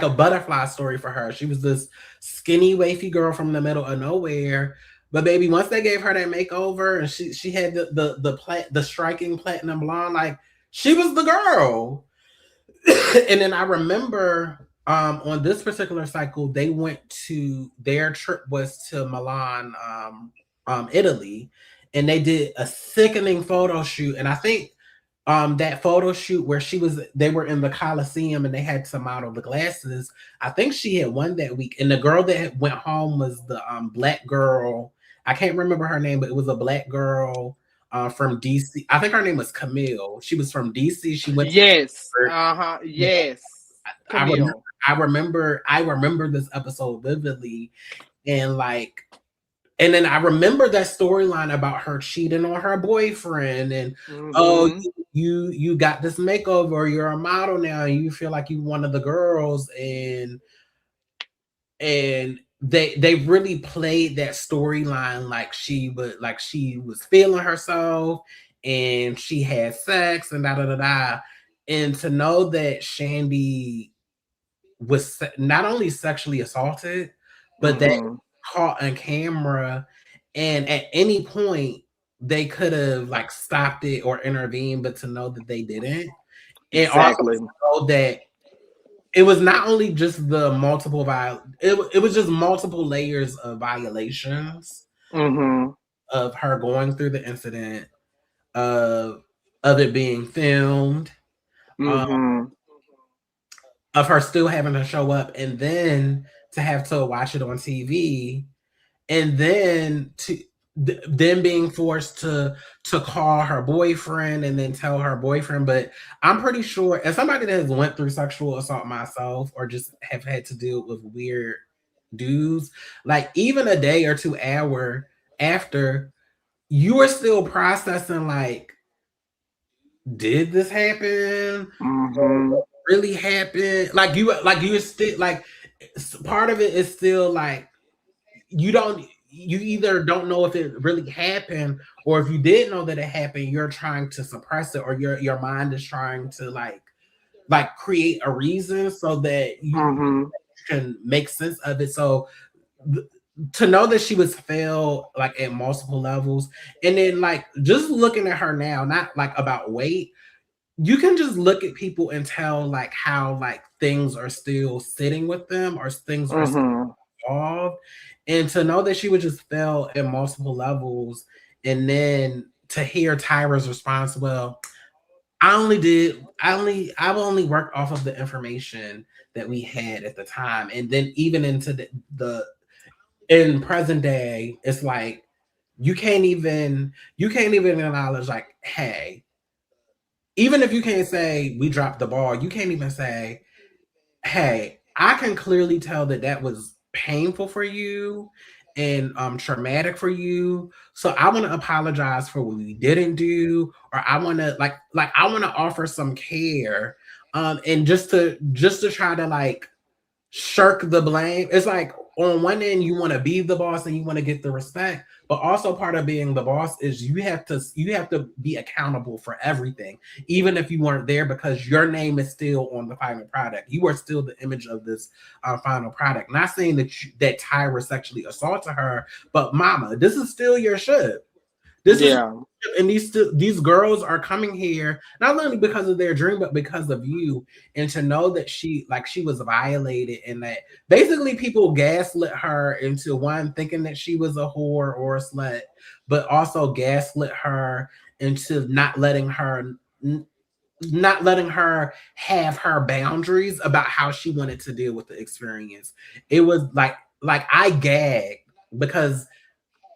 a butterfly story for her. She was this skinny, wafy girl from the middle of nowhere. But baby, once they gave her that makeover and she had the striking platinum blonde, like she was the girl. And then I remember on this particular cycle, they went to their trip was to Milan, Italy, and they did a sickening photo shoot. And I think that photo shoot where they were in the Coliseum and they had to model the glasses. I think she had won that week. And the girl that went home was the black girl. I can't remember her name, but it was a black girl from DC. I think her name was Camille. She was from DC. She went to Yes. Harvard. Uh-huh. Yeah, Yes. I remember Camille. I remember this episode vividly. And like, and then I remember that storyline about her cheating on her boyfriend, and oh, Mm-hmm. you got this makeover, you're a model now, and you feel like you one of the girls, and they really played that storyline like she was feeling herself, and she had sex and da da da da, and to know that Shandy was not only sexually assaulted, but that Mm-hmm. caught on camera, and at any point they could have like stopped it or intervened, but to know that they didn't, and also Exactly. to know that it was not only just the it was just multiple layers of violations Mm-hmm. of her going through the incident, of of it being filmed, um, Mm-hmm. of her still having to show up, and then to have to watch it on TV, and then then being forced to call her boyfriend and then tell her boyfriend. But I'm pretty sure, as somebody that has went through sexual assault myself or just have had to deal with weird dudes, like even a day or 2 hour after, you are still processing like, did this happen, or Mm-hmm. what really happened? Like you still like, part of it is still like, you either don't know if it really happened, or if you did know that it happened, you're trying to suppress it, or your mind is trying to like create a reason so that you Mm-hmm. can make sense of it. So th- to know that she was failed like at multiple levels, and then like just looking at her now, not like about weight, you can just look at people and tell like how like things are still sitting with them, or things are Mm-hmm. involved. And to know that she would just fail at multiple levels, and then to hear Tyra's response, well, I've only worked off of the information that we had at the time. And then even into the in present day, it's like you can't even acknowledge like, hey, even if you can't say we dropped the ball, you can't even say, hey, I can clearly tell that that was painful for you and traumatic for you. So I want to apologize for what we didn't do, or I want to like I want to offer some care, and just to try to like shirk the blame. It's like on one end you want to be the boss and you want to get the respect, but also part of being the boss is you have to be accountable for everything, even if you weren't there, because your name is still on the final product. You are still the image of this final product. Not saying that Tyra sexually assaulted her, but mama, this is still your ship. This is, Yeah. and these girls are coming here not only because of their dream, but because of you. And to know that she was violated, and that basically people gaslit her into one thinking that she was a whore or a slut, but also gaslit her into not letting her have her boundaries about how she wanted to deal with the experience. It was like I gagged because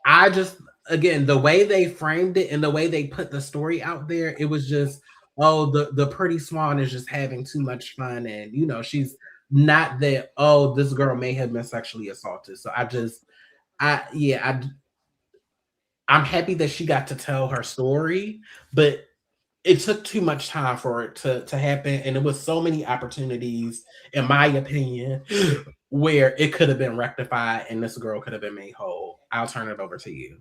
I just, again, the way they framed it and the way they put the story out there, it was just, oh, the pretty swan is just having too much fun, and she's not that. Oh, this girl may have been sexually assaulted. So I yeah, I'm happy that she got to tell her story, but it took too much time for it to happen, and it was so many opportunities, in my opinion, where it could have been rectified and this girl could have been made whole. I'll turn it over to you.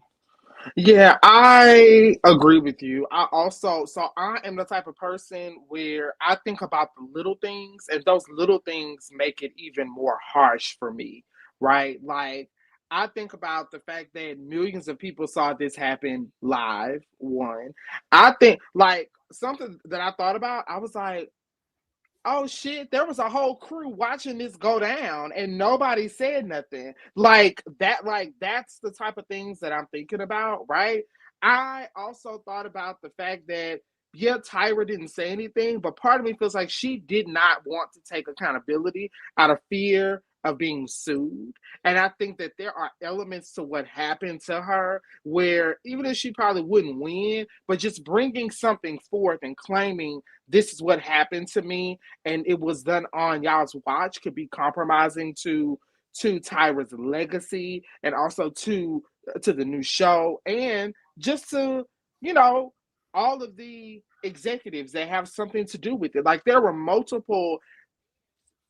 Yeah, I agree with you. So I am the type of person where I think about the little things, and those little things make it even more harsh for me, right? Like, I think about the fact that millions of people saw this happen live. One, I think, like, something that I thought about, I was like, oh shit, there was a whole crew watching this go down and nobody said nothing. Like that, like that's the type of things that I'm thinking about, right? I also thought about the fact that, yeah, Tyra didn't say anything, but part of me feels like she did not want to take accountability out of fear of being sued. And I think that there are elements to what happened to her where even if she probably wouldn't win, but just bringing something forth and claiming this is what happened to me and it was done on y'all's watch could be compromising to Tyra's legacy and also to the new show and just to, you know, all of the executives that have something to do with it. Like there were multiple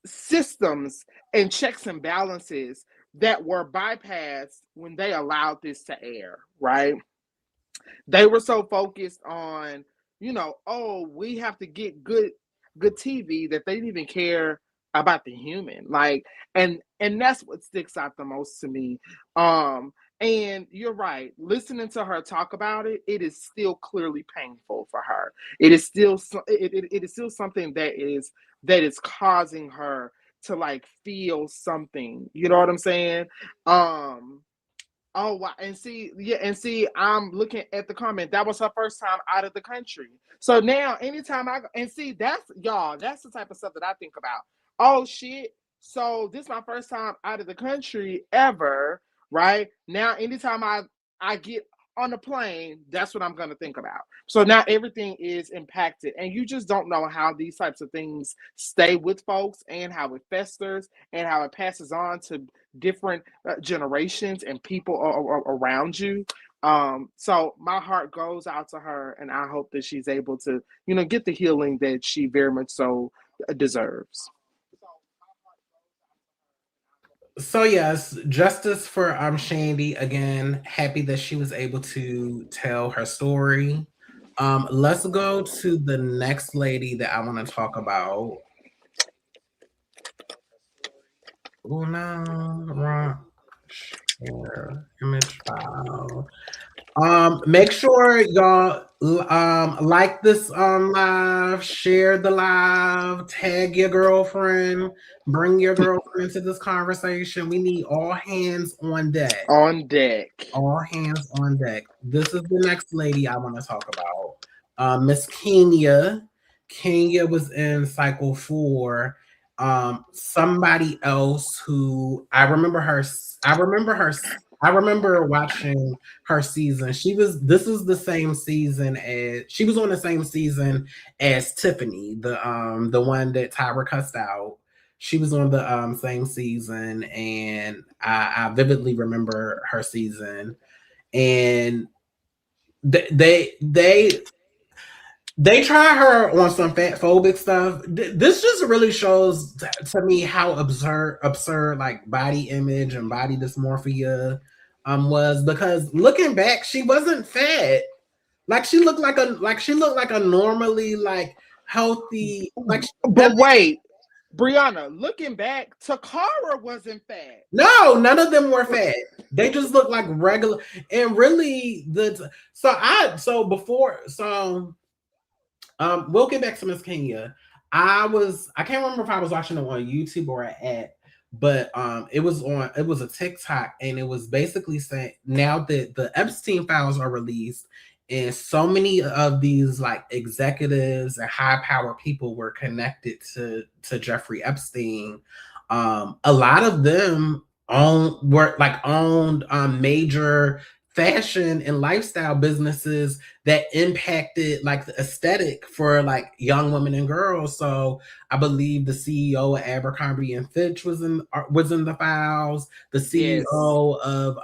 systems and checks and balances that were bypassed when they allowed this to air, right? They were so focused on, oh, we have to get good TV that they didn't even care about the human. Like, and that's what sticks out the most to me. And you're right. Listening to her talk about it, it is still clearly painful for her. It is still it is still something that is causing her to like feel something. You know what I'm saying? Um, Oh wow! And see, yeah, and see, I'm looking at the comment. That was her first time out of the country. So now, anytime I go and see, that's y'all. That's the type of stuff that I think about. Oh shit! So this is my first time out of the country ever, right? Now, anytime I get on the plane, that's what I'm gonna think about. So now everything is impacted, and you just don't know how these types of things stay with folks, and how it festers, and how it passes on to different generations and people around you. So my heart goes out to her, and I hope that she's able to, get the healing that she very much so deserves. So yes, justice for Shandy again. Happy that she was able to tell her story. Let's go to the next lady that I want to talk about. Oh no, wrong. Share image file. Make sure y'all like this live, share the live, tag your girlfriend, bring your girlfriend into this conversation. We need all hands on deck. On deck. All hands on deck. This is the next lady I want to talk about. Miss Kenya. Kenya was in cycle 4. Somebody else who I remember watching her season. This is the same season as she was on the same season as Tiffany, the one that Tyra cussed out. She was on the same season, and I vividly remember her season. And they They try her on some fat phobic stuff. This just really shows to me how absurd like body image and body dysmorphia was, because looking back, she wasn't fat. Like she looked like a normally like healthy like But wait, Brianna, looking back, Takara wasn't fat. no, none of them were fat. They just look like regular, and really so before we'll get back to Miss Kenya. I can't remember if I was watching it on YouTube or an app, but it was a TikTok, and it was basically saying now that the Epstein files are released, and so many of these like executives and high power people were connected to Jeffrey Epstein. A lot of them owned major fashion and lifestyle businesses that impacted like the aesthetic for like young women and girls. So I believe the CEO of Abercrombie and Fitch was in the files. The CEO of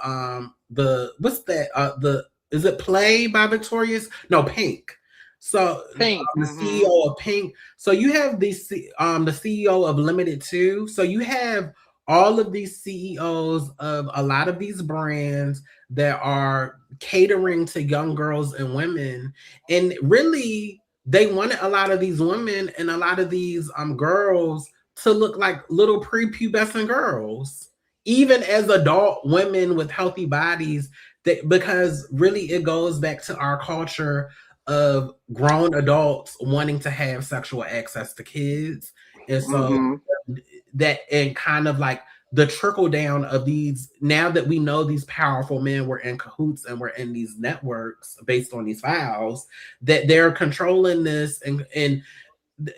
the what's that the is it Play by Victoria's? No, Pink. So Pink. The CEO of Pink. So you have the CEO of Limited Too. So you have all of these CEOs of a lot of these brands that are catering to young girls and women, and really they wanted a lot of these women and a lot of these girls to look like little prepubescent girls, even as adult women with healthy bodies, because really it goes back to our culture of grown adults wanting to have sexual access to kids. And so that, and kind of like the trickle down of these, now that we know these powerful men were in cahoots and were in these networks based on these files, that they're controlling this, and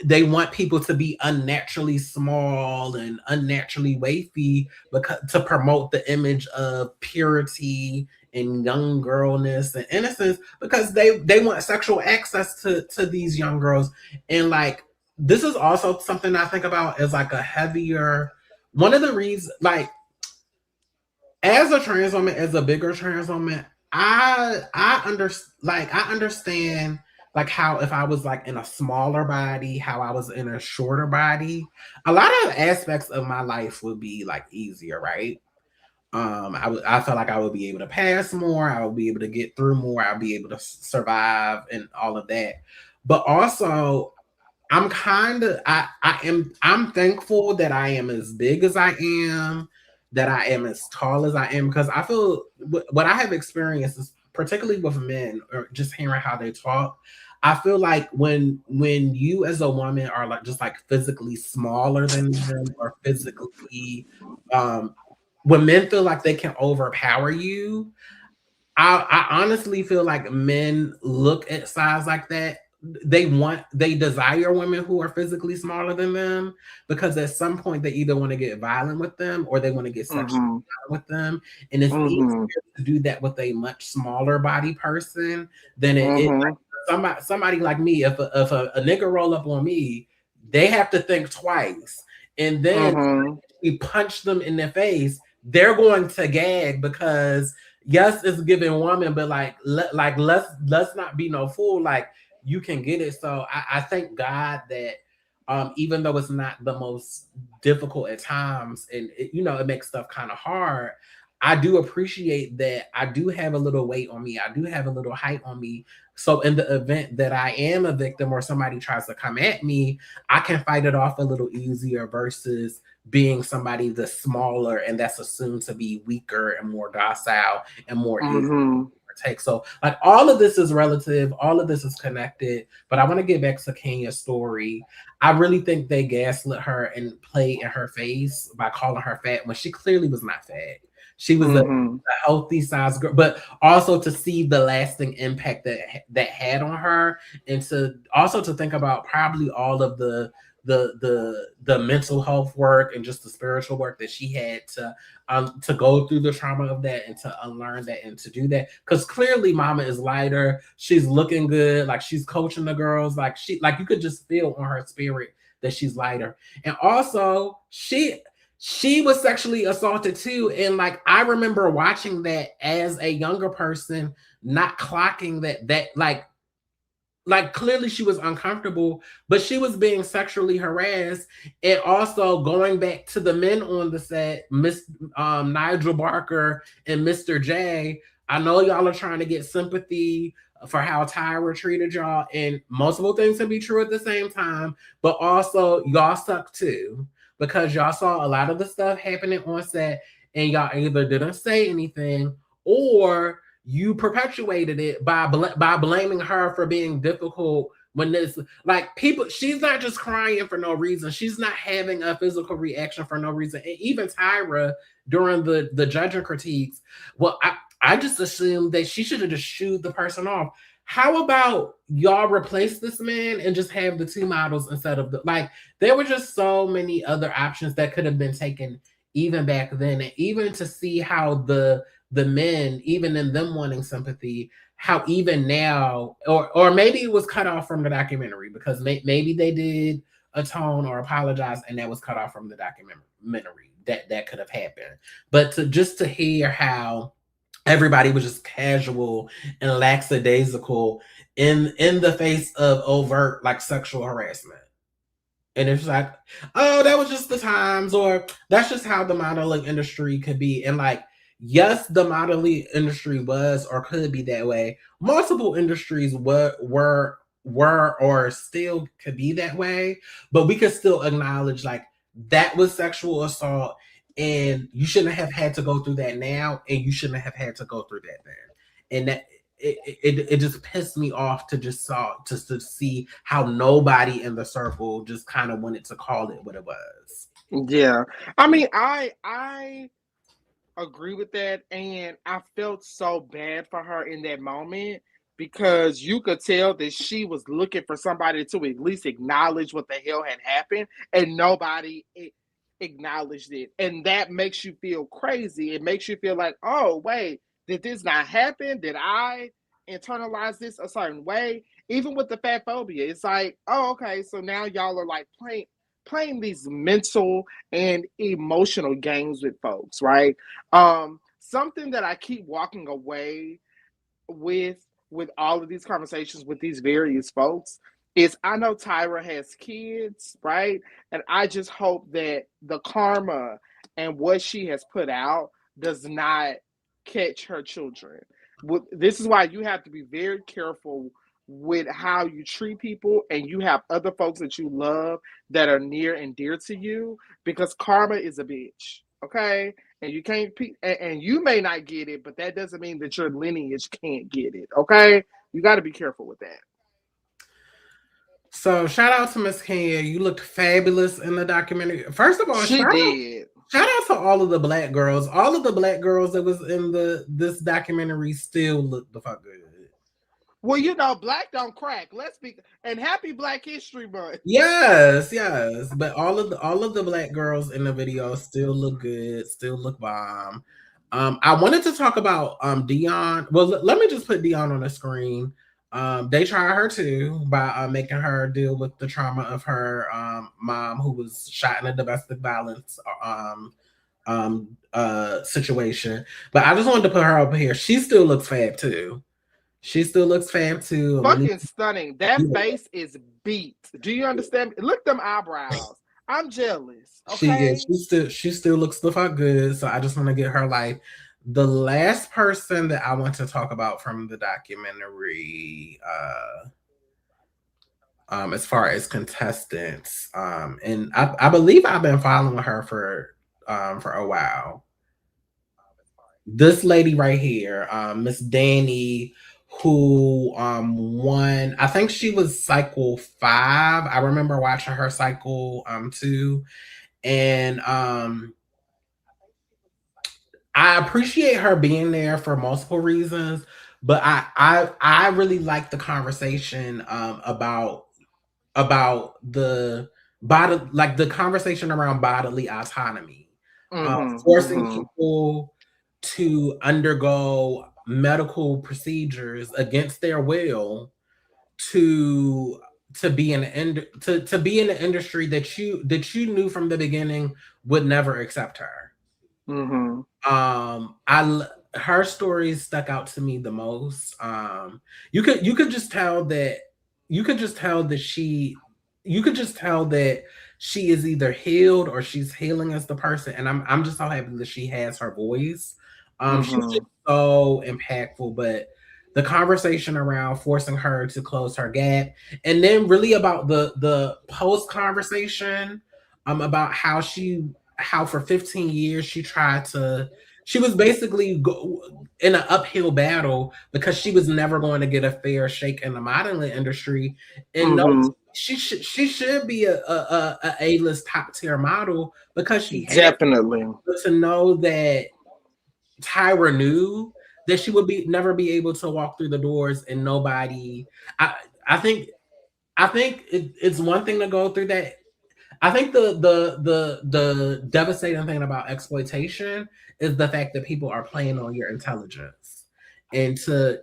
they want people to be unnaturally small and unnaturally wafy, because to promote the image of purity and young girlness and innocence, because they want sexual access to these young girls. And like, this is also something I think about as like a heavier, one of the reasons, like, as a trans woman, as a bigger trans woman, I understand like how if I was like in a smaller body, how I was in a shorter body, a lot of aspects of my life would be like easier, right? I felt like I would be able to pass more, I would be able to get through more, I'll be able to survive and all of that. But also I'm thankful that I am as big as I am, that I am as tall as I am, because I feel what I have experienced is, particularly with men or just hearing how they talk, I feel like when you as a woman are like just like physically smaller than them, or physically when men feel like they can overpower you, I honestly feel like men look at size like that. They desire women who are physically smaller than them, because at some point they either want to get violent with them or they want to get sexually violent with them. And it's easier to do that with a much smaller body person than it like somebody like me. If a nigga roll up on me, they have to think twice. And then we punch them in the face, they're going to gag, because yes, it's giving woman, but like let's not be no fool. Like, you can get it. So I thank God that even though it's not the most difficult at times, and it makes stuff kind of hard, I do appreciate that I do have a little weight on me. I do have a little height on me. So in the event that I am a victim or somebody tries to come at me, I can fight it off a little easier versus being somebody that's smaller and that's assumed to be weaker and more docile and more easy to take. So like, all of this is relative, all of this is connected. But I want to get back to Kenya's story. I really think they gaslit her and played in her face by calling her fat when she clearly was not fat. She was a healthy size girl, but also to see the lasting impact that had on her, and to also to think about probably all of the mental health work and just the spiritual work that she had to go through the trauma of that and to unlearn that and to do that. Because clearly mama is lighter, she's looking good, like she's coaching the girls, like you could just feel on her spirit that she's lighter. And also she was sexually assaulted too. And like, I remember watching that as a younger person, not clocking that like like clearly she was uncomfortable, but she was being sexually harassed. And also going back to the men on the set, Miss Nigel Barker and Mr. J. I know y'all are trying to get sympathy for how Tyra treated y'all, and multiple things can be true at the same time, but also y'all suck too because y'all saw a lot of the stuff happening on set, and y'all either didn't say anything or you perpetuated it by blaming her for being difficult when this like people she's not just crying for no reason, she's not having a physical reaction for no reason. And even Tyra during the judging critiques, well, I just assumed that she should have just shooed the person off. How about y'all replace this man and just have the two models instead of the like there were just so many other options that could have been taken even back then. And even to see how the men, even in them wanting sympathy, how even now, or maybe it was cut off from the documentary because maybe they did atone or apologize, and that was cut off from the documentary. That could have happened, but to just to hear how everybody was just casual and lackadaisical in the face of overt like sexual harassment. And it's like, oh, that was just the times, or that's just how the modeling industry could be. And like, yes, the modeling industry was or could be that way. Multiple industries were or still could be that way, but we could still acknowledge like that was sexual assault, and you shouldn't have had to go through that now, and you shouldn't have had to go through that then. And that it just pissed me off to just saw just to see how nobody in the circle just kind of wanted to call it what it was. Yeah. I mean, I agree with that, and I felt so bad for her in that moment because you could tell that she was looking for somebody to at least acknowledge what the hell had happened, and nobody acknowledged it. And that makes you feel crazy. It makes you feel like, oh, wait, did this not happen? Did I internalize this a certain way? Even with the fat phobia, it's like, oh, okay, so now y'all are like playing these mental and emotional games with folks, right? Something that I keep walking away with with all of these conversations with these various folks is I know Tyra has kids, right? And I just hope that the karma and what she has put out does not catch her children. This is why you have to be very careful with how you treat people, and you have other folks that you love that are near and dear to you, because karma is a bitch, okay? And you can't and you may not get it, but that doesn't mean that your lineage can't get it, okay? You got to be careful with that. So shout out to Miss Kenya. You looked fabulous in the documentary. First of all, She did. shout out to all of the black girls. All of the black girls that was in this documentary still look the fuck good. Well, you know, black don't crack. Let's be, and happy Black History Month. Yes, yes. But all of the black girls in the video still look good, still look bomb. I wanted to talk about Dion. Well, let me just put Dion on the screen. They tried her too by making her deal with the trauma of her mom who was shot in a domestic violence situation. But I just wanted to put her up here. She still looks fab too. She still looks fab too. Fucking stunning. That face is beat. Do you understand? Look them eyebrows. I'm jealous. Okay. She still looks the fuck good. So I just want to get her life. The last person that I want to talk about from the documentary, as far as contestants, and I believe I've been following her for a while. This lady right here, Miss Danny, who won, I think she was cycle 5. I remember watching her cycle 2. And I appreciate her being there for multiple reasons, but I really like the conversation about the body, like the conversation around bodily autonomy, forcing people to undergo medical procedures against their will to be to be in the industry that you knew from the beginning would never accept her. I her stories stuck out to me the most. You could just tell that you could just tell that you could just tell that she is either healed or she's healing as the person. And I'm just so happy that she has her voice. She was just Mm-hmm. so impactful, but the conversation around forcing her to close her gap, and then really about the post conversation, about how for 15 years she was basically in an uphill battle because she was never going to get a fair shake in the modeling industry. And no, Mm-hmm. she should be a list top tier model because she had, Definitely. but to know that Tyra knew that she would be never be able to walk through the doors, and nobody. I I think it's one thing to go through that. I think the devastating thing about exploitation is the fact that people are playing on your intelligence, and to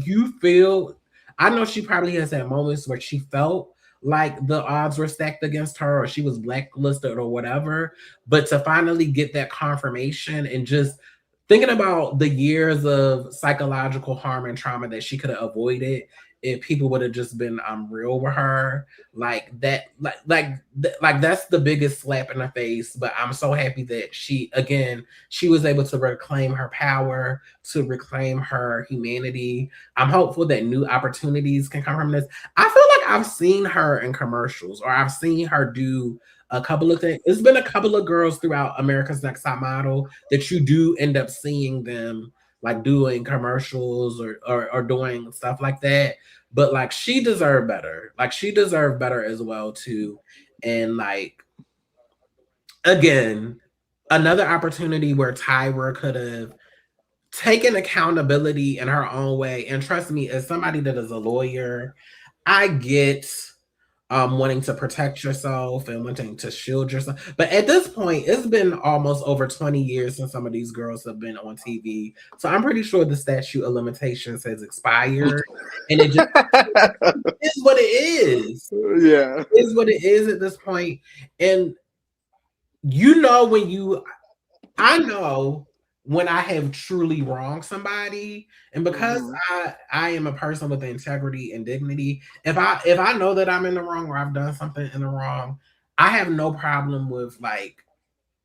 you feel. I know she probably has had moments where she felt like the odds were stacked against her, or she was blacklisted, or whatever. But to finally get that confirmation, and just thinking about the years of psychological harm and trauma that she could have avoided if people would have just been real with her, like that, like that's the biggest slap in the face. But I'm so happy that she was able to reclaim her power, to reclaim her humanity. I'm hopeful that new opportunities can come from this. I feel like I've seen her in commercials, or I've seen her do a couple of things. It's been a couple of girls throughout America's Next Top Model that you do end up seeing them like doing commercials, or doing stuff like that. But like she deserved better. Like she deserved better as well too. And like again, another opportunity where Tyra could have taken accountability in her own way. And trust me, as somebody that is a lawyer, I get wanting to protect yourself and wanting to shield yourself. But at this point, it's been almost over 20 years since some of these girls have been on TV. So I'm pretty sure the statute of limitations has expired. And it just is what it is. Yeah. It is what it is at this point. And you know when you I know when I have truly wronged somebody, and because Mm-hmm. I am a person with integrity and dignity, if I know that I'm in the wrong, or I've done something in the wrong, I have no problem with like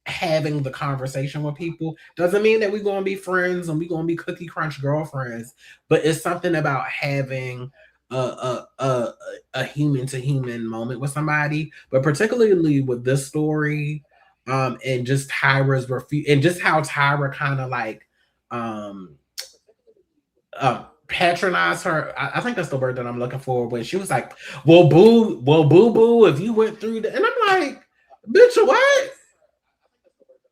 having the conversation with people. Doesn't mean that we're gonna be friends and we're gonna be cookie crunch girlfriends, but it's something about having a human to human moment with somebody. But particularly with this story, and just Tyra's and just how Tyra kind of like um patronize her. I think that's the word that I'm looking for. When she was like, boo boo, if you went through the," and I'm like, bitch, what?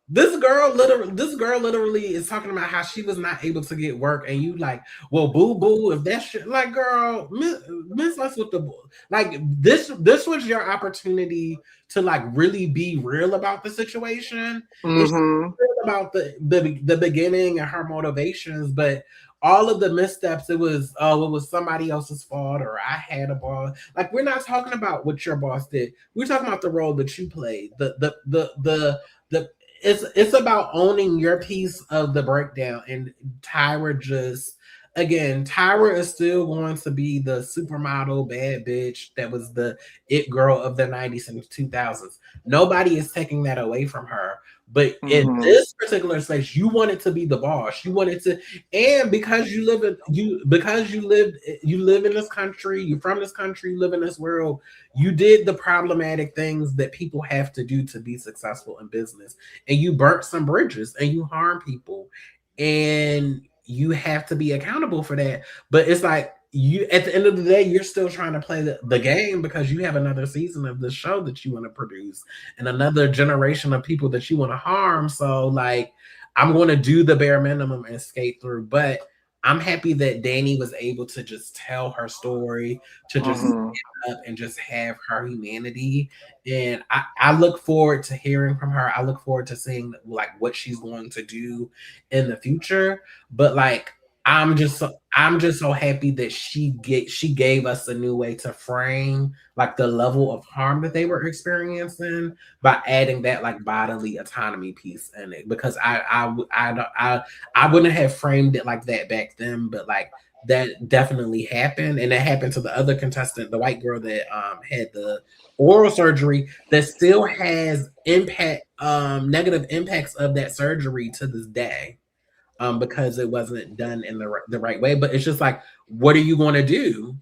This girl literally is talking about how she was not able to get work, and you like, well, boo boo, if that shit, like, girl, miss us with the, like, this was your opportunity to like really be real about the situation. And she Mm-hmm. was real about the beginning and her motivations, but all of the missteps, it was, oh, it was somebody else's fault, or I had a boss. Like, we're not talking about what your boss did. We're talking about the role that you played. The it's about owning your piece of the breakdown. And Tyra just, again, Tyra is still going to be the supermodel bad bitch that was the it girl of the 90s and 2000s. Nobody is taking that away from her. But in Mm-hmm. this particular space, you wanted to be the boss. You wanted to, and because you live in this country, you're from this country, you live in this world, you did the problematic things that people have to do to be successful in business, and you burnt some bridges and you harm people, and you have to be accountable for that. But it's like, you, at the end of the day, you're still trying to play the game because you have another season of the show that you want to produce, and another generation of people that you want to harm. So like, I'm going to do the bare minimum and skate through. But I'm happy that Danny was able to just tell her story, to just Mm-hmm. up and just have her humanity. And I look forward to hearing from her. I look forward to seeing like what she's going to do in the future. But like, I'm just so happy that she gave us a new way to frame like the level of harm that they were experiencing, by adding that like bodily autonomy piece in it. Because I don't I wouldn't have framed it like that back then, but like that definitely happened, and that happened to the other contestant, the white girl that had the oral surgery, that still has negative impacts of that surgery to this day, because it wasn't done in the right way. But it's just like, what are you going to do?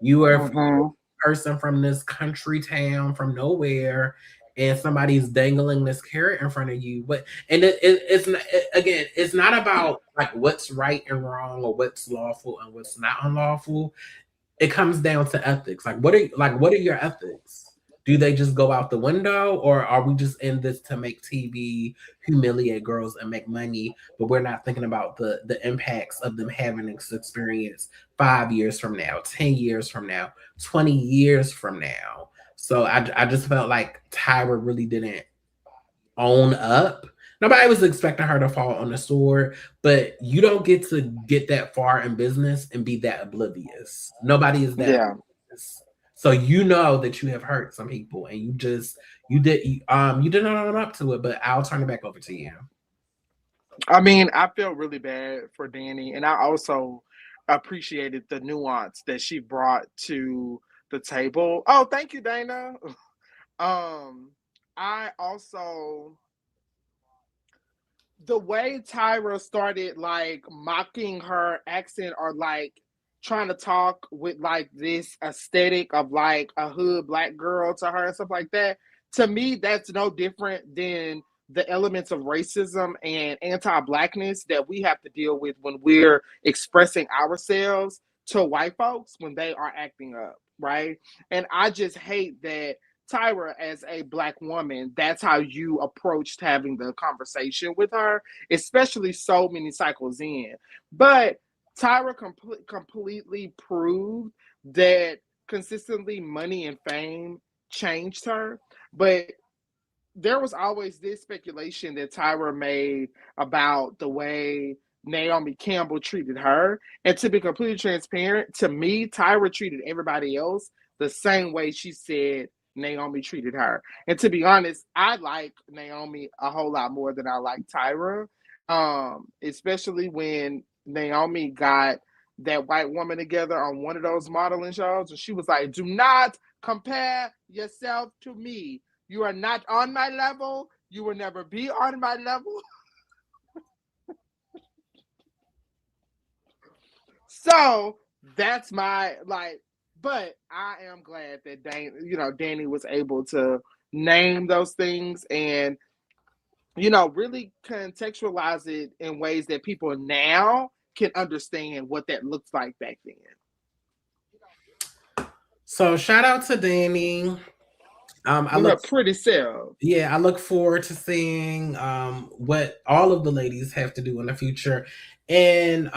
You are Mm-hmm. person from this country town from nowhere, and somebody's dangling this carrot in front of you. But and it's not, again, it's not about like what's right and wrong or what's lawful and what's not unlawful. It comes down to ethics. What are your ethics? Do they just go out the window, or are we just in this to make TV, humiliate girls, and make money? But we're not thinking about the impacts of them having this experience 5 years from now, 10 years from now, 20 years from now. So I just felt like Tyra really didn't own up. Nobody was expecting her to fall on the sword, but you don't get to get that far in business and be that oblivious. Nobody is that Yeah. oblivious. So you know that you have hurt some people, and you did not own up to it. But I'll turn it back over to you. I mean, I felt really bad for Danny, and I also appreciated the nuance that she brought to the table. Oh, thank you, Dana. I also, the way Tyra started like mocking her accent, or like trying to talk with like this aesthetic of like a hood black girl to her and stuff like that, to me that's no different than the elements of racism and anti-blackness that we have to deal with when we're expressing ourselves to white folks when they are acting up, right? And I just hate that Tyra, as a black woman, that's how you approached having the conversation with her, especially so many cycles in. But Tyra completely proved that consistently money and fame changed her. But there was always this speculation that Tyra made about the way Naomi Campbell treated her. And to be completely transparent, to me, Tyra treated everybody else the same way she said Naomi treated her. And to be honest, I like Naomi a whole lot more than I like Tyra. Especially when Naomi got that white woman together on one of those modeling shows, and she was like, "Do not compare yourself to me. You are not on my level. You will never be on my level." So that's my like, but I am glad that Danny was able to name those things and really contextualize it in ways that people now can understand what that looks like back then. So shout out to Danny. I What look a pretty self. Yeah, I look forward to seeing what all of the ladies have to do in the future, and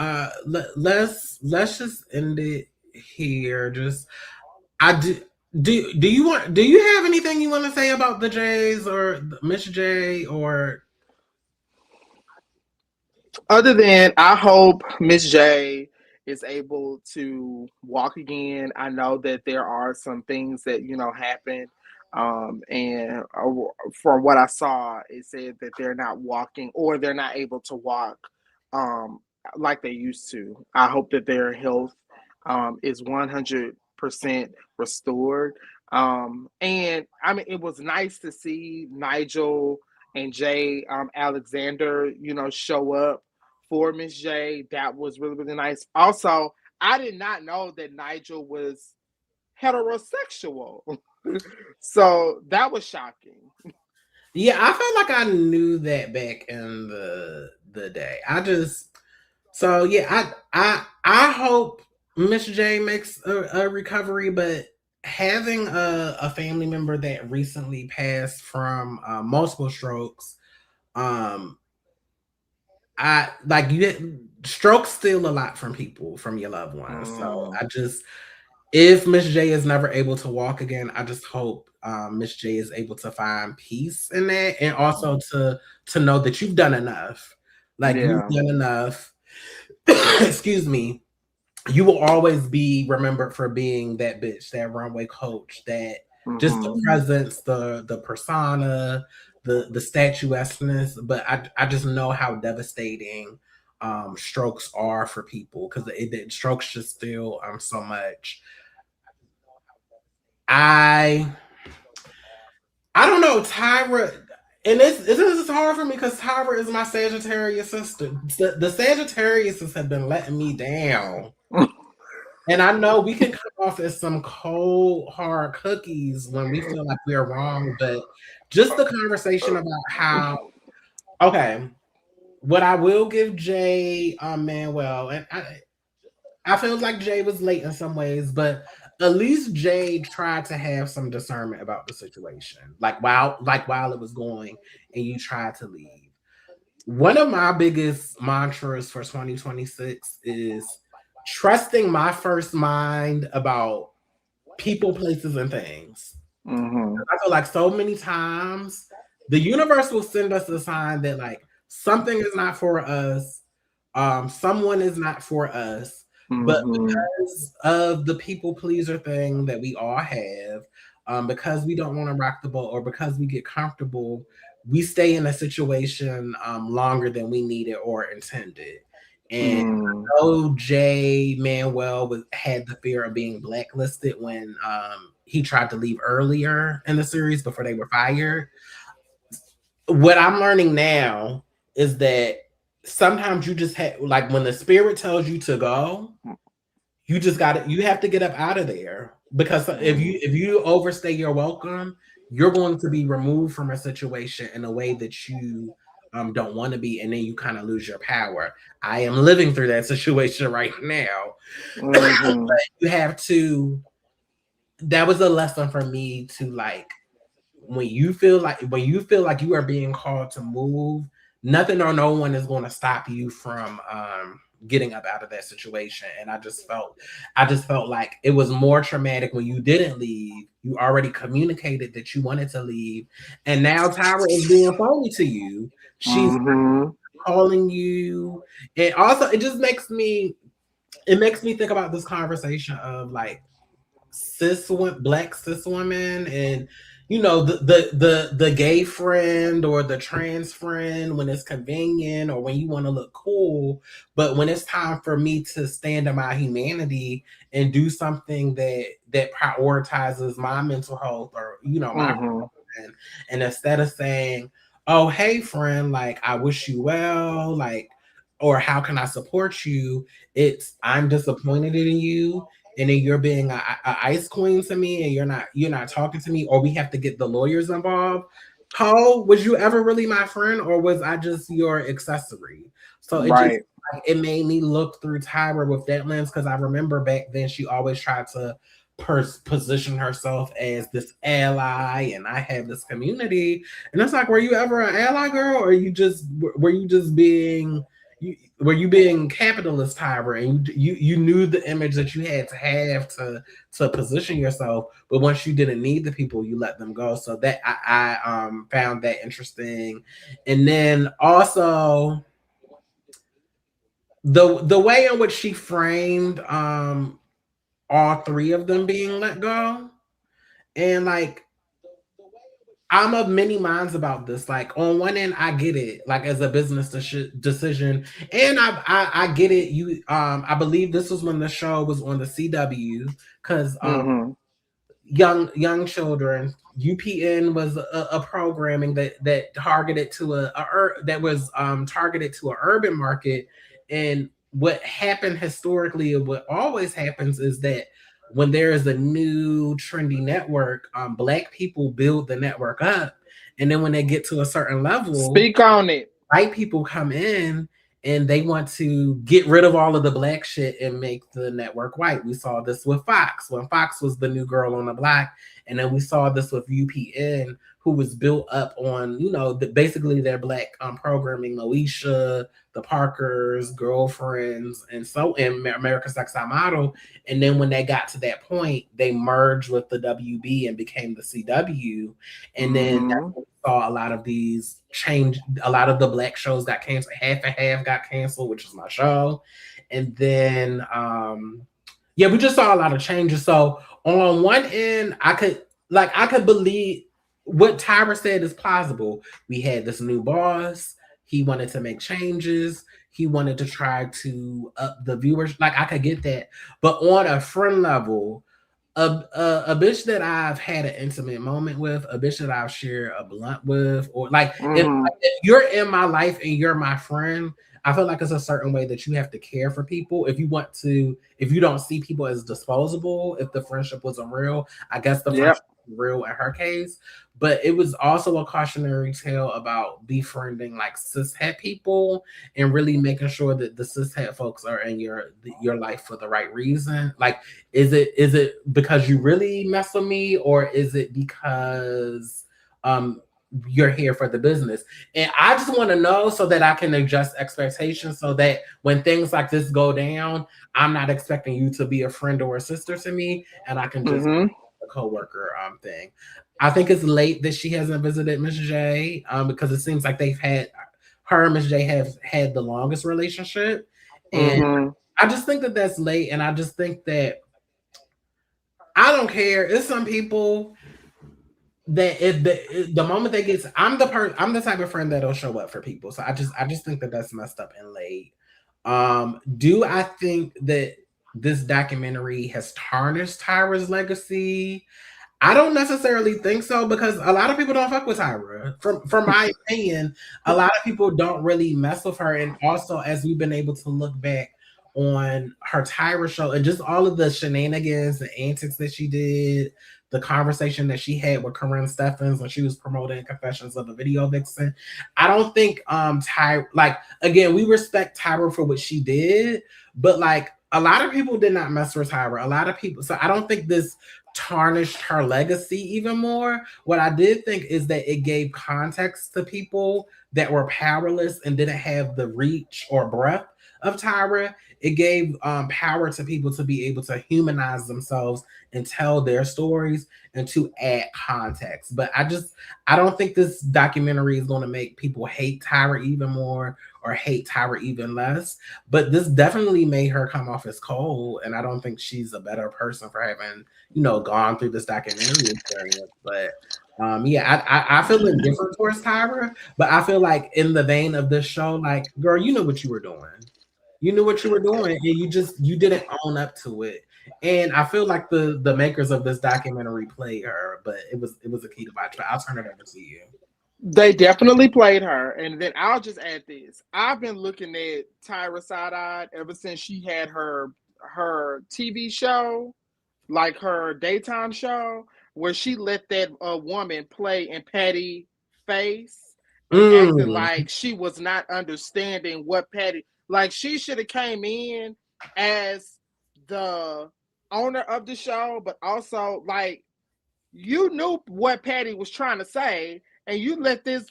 let's just end it here. Just I do. Do you have anything you want to say about the Jays or Miss J or Other than I hope Miss J is able to walk again. I know that there are some things that happen, and from what I saw, it said that they're not walking or they're not able to walk um, like they used to. I hope that their health is 100% restored. And I mean, it was nice to see Nigel and Jay Alexander, show up for Miss J. That was really, really nice. Also, I did not know that Nigel was heterosexual. So that was shocking. yeah? I felt like I knew that back in the day. I hope Miss J makes a recovery, but having a family member that recently passed from multiple strokes, um, I like you. Strokes steal a lot from people, from your loved ones. So Mm, if Miss J is never able to walk again, I just hope Miss J is able to find peace in that, and also to know that you've done enough. Like you've yeah. done enough. Excuse me. You will always be remembered for being that bitch, that runway coach, that just the Hmm. presence, the persona, the statuesqueness. But I just know how devastating strokes are for people, because it strokes just still so much. I don't know, Tyra, and this is hard for me because Tyra is my Sagittarius sister. The Sagittariuses have been letting me down. And I know we can come off as some cold, hard cookies when we feel like we're wrong, but just the conversation about how, okay, what I will give Jay Manuel, and I feel like Jay was late in some ways, but at least Jay tried to have some discernment about the situation. While it was going and you tried to leave. One of my biggest mantras for 2026 is trusting my first mind about people, places, and things. Mm-hmm. I feel like so many times the universe will send us a sign that like something is not for us, someone is not for us, but because of the people pleaser thing that we all have, because we don't want to rock the boat or because we get comfortable, we stay in a situation longer than we needed or intended. And I know Jay Manuel had the fear of being blacklisted when he tried to leave earlier in the series before they were fired. What I'm learning now is that sometimes you just have, like, when the spirit tells you to go, you have to get up out of there, because if you overstay your welcome, you're going to be removed from a situation in a way that you don't want to be, and then you kind of lose your power. I am living through that situation right now. But you have to, that was a lesson for me to, like, when you feel like you are being called to move, nothing or no one is going to stop you from getting up out of that situation. And I just felt like it was more traumatic when you didn't leave. You already communicated that you wanted to leave, and now Tyra is being phony to you. She's calling you, and also it makes me think about this conversation of like black cis women, and the gay friend or the trans friend when it's convenient or when you want to look cool, but when it's time for me to stand in my humanity and do something that prioritizes my mental health or my and instead of saying, oh hey friend, like I wish you well, like, or how can I support you, it's I'm disappointed in you, and then you're being a ice queen to me, and you're not talking to me, or we have to get the lawyers involved. Paul, was you ever really my friend, or was I just your accessory? So it made me look through Tyra with that lens, because I remember back then she always tried to position herself as this ally, and I have this community, and it's like, were you ever an ally, girl, or were you just being were you being capitalist, Tyra, and you knew the image that you had to have to position yourself, but once you didn't need the people, you let them go. So that I found that interesting. And then also the way in which she framed all three of them being let go, and like, I'm of many minds about this. Like, on one end, I get it, like as a business decision, and I get it. I believe this was when the show was on the CW, because young children. UPN was a programming that targeted to targeted to an urban market, and what happened historically, what always happens, is that when there is a new trendy network, black people build the network up, and then when they get to a certain level, speak on it. White people come in and they want to get rid of all of the black shit and make the network white. We saw this with Fox when Fox was the new girl on the block, and then we saw this with UPN, who was built up on basically their black programming, Moesha, the Parkers, Girlfriends, and America's Next Top Model. And then when they got to that point, they merged with the WB and became the CW. And then we saw a lot of these change. A lot of the black shows got canceled. Half and Half got canceled, which is my show. And then we just saw a lot of changes. So on one end, I could believe what Tyra said is plausible. We had this new boss. He wanted to make changes. He wanted to try to up the viewers. Like I could get that, but on a friend level, a bitch that I've had an intimate moment with, a bitch that I've shared a blunt with, or like if you're in my life and you're my friend, I feel like it's a certain way that you have to care for people. If you want to, if you don't see people as disposable, if the friendship wasn't real, I guess the Yep. friendship was real in her case. But it was also a cautionary tale about befriending like cishet people and really making sure that the cishet folks are in your life for the right reason. Like is it because you really mess with me, or is it because um you're here for the business? And I just want to know so that I can adjust expectations so that when things like this go down, I'm not expecting you to be a friend or a sister to me, and I can just Mm-hmm. a coworker thing. I think it's late that she hasn't visited Miss J because it seems like they've had her and Miss J have had the longest relationship, and Mm-hmm. I just think that that's late, and I just think that I don't care. It's some people that if the moment they get, I'm the type of friend that'll show up for people. So I just think that that's messed up and late. Do I think that this documentary has tarnished Tyra's legacy? I don't necessarily think so because a lot of people don't fuck with Tyra. From my opinion, a lot of people don't really mess with her. And also, as we've been able to look back on her Tyra show and just all of the shenanigans and antics that she did, the conversation that she had with Corinne Steffens when she was promoting Confessions of a Video Vixen. I don't think Tyra, like, again, we respect Tyra for what she did, but like a lot of people did not mess with Tyra. A lot of people, so I don't think this tarnished her legacy even more. What I did think is that it gave context to people that were powerless and didn't have the reach or breadth of Tyra. It gave power to people to be able to humanize themselves and tell their stories and to add context. But I don't think this documentary is going to make people hate Tyra even more or hate Tyra even less. But this definitely made her come off as cold, and I don't think she's a better person for having gone through this documentary experience. But yeah, I feel indifferent towards Tyra, but I feel like in the vein of this show, like, girl, you know what you were doing. You knew what you were doing, and you didn't own up to it. And I feel like the makers of this documentary played her, but it was a key to watch. But I'll turn it over to you. They definitely played her. And then I'll just add this. I've been looking at Tyra side-eyed ever since she had her TV show, like her daytime show, where she let that woman play in Patty face and acted Mm. like she was not understanding what Patty, like she should have came in as the owner of the show, but also like you knew what Patty was trying to say, and you let this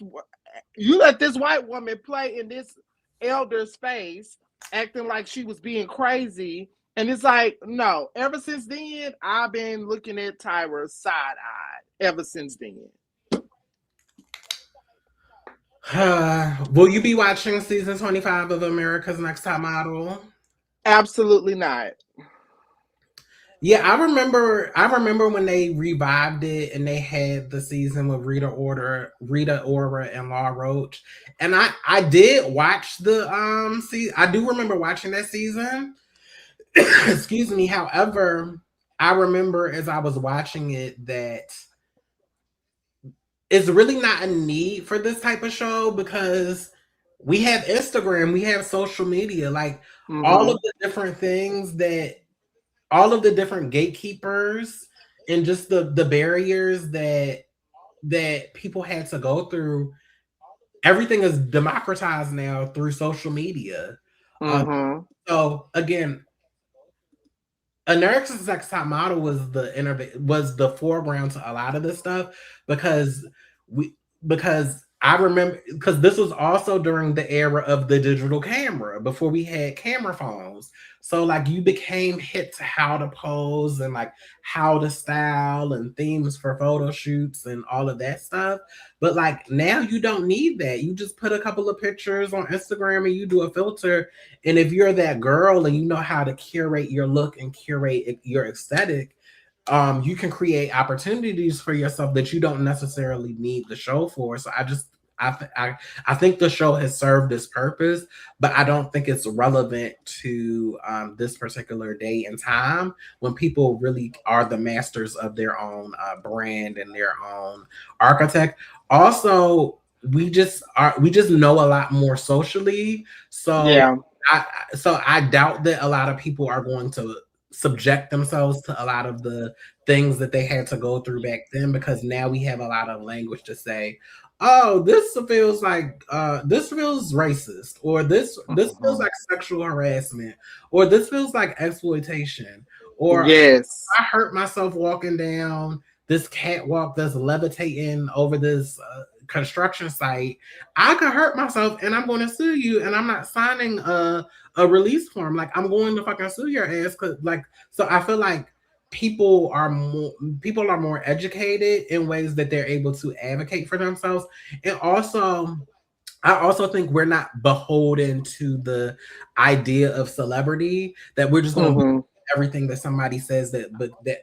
white woman play in this elder's face, acting like she was being crazy. And it's like, no. Ever since then, I've been looking at Tyra side-eyed. Ever since then, Will you be watching season 25 of America's Next Top Model? absolutely not. Yeah, I remember when they revived it and they had the season with Rita Ora and Law Roach. And I did watch the I do remember watching that season. Excuse me. However, I remember as I was watching it that it's really not a need for this type of show because we have Instagram, we have social media, like all Mm-hmm. of the different things that all of the different gatekeepers and just the barriers that people had to go through. Everything is democratized now through social media. Um, Mm-hmm. so again, America's Next Top Model was the foreground to a lot of this stuff because we because I remember because this was also during the era of the digital camera before we had camera phones. So like you became hip to how to pose and like how to style and themes for photo shoots and all of that stuff. But like now you don't need that. You just put a couple of pictures on Instagram and you do a filter, and if you're that girl and you know how to curate your look and curate your aesthetic, you can create opportunities for yourself that you don't necessarily need the show for. So I think the show has served its purpose, but I don't think it's relevant to this particular day and time when people really are the masters of their own brand and their own architect. Also, we just know a lot more socially, so Yeah. I I doubt that a lot of people are going to subject themselves to a lot of the things that they had to go through back then, because now we have a lot of language to say, oh, this feels like this feels racist, or this feels Mhm. like sexual harassment, or this feels like exploitation, or Yes. I hurt myself walking down this catwalk that's levitating over this construction site. I could hurt myself and I'm going to sue you, and I'm not signing a release form. Like, I'm going to fucking sue your ass. Cause like, so I feel like people are more educated in ways that they're able to advocate for themselves. And also, I also think we're not beholden to the idea of celebrity that we're just going to Hmm. everything that somebody says that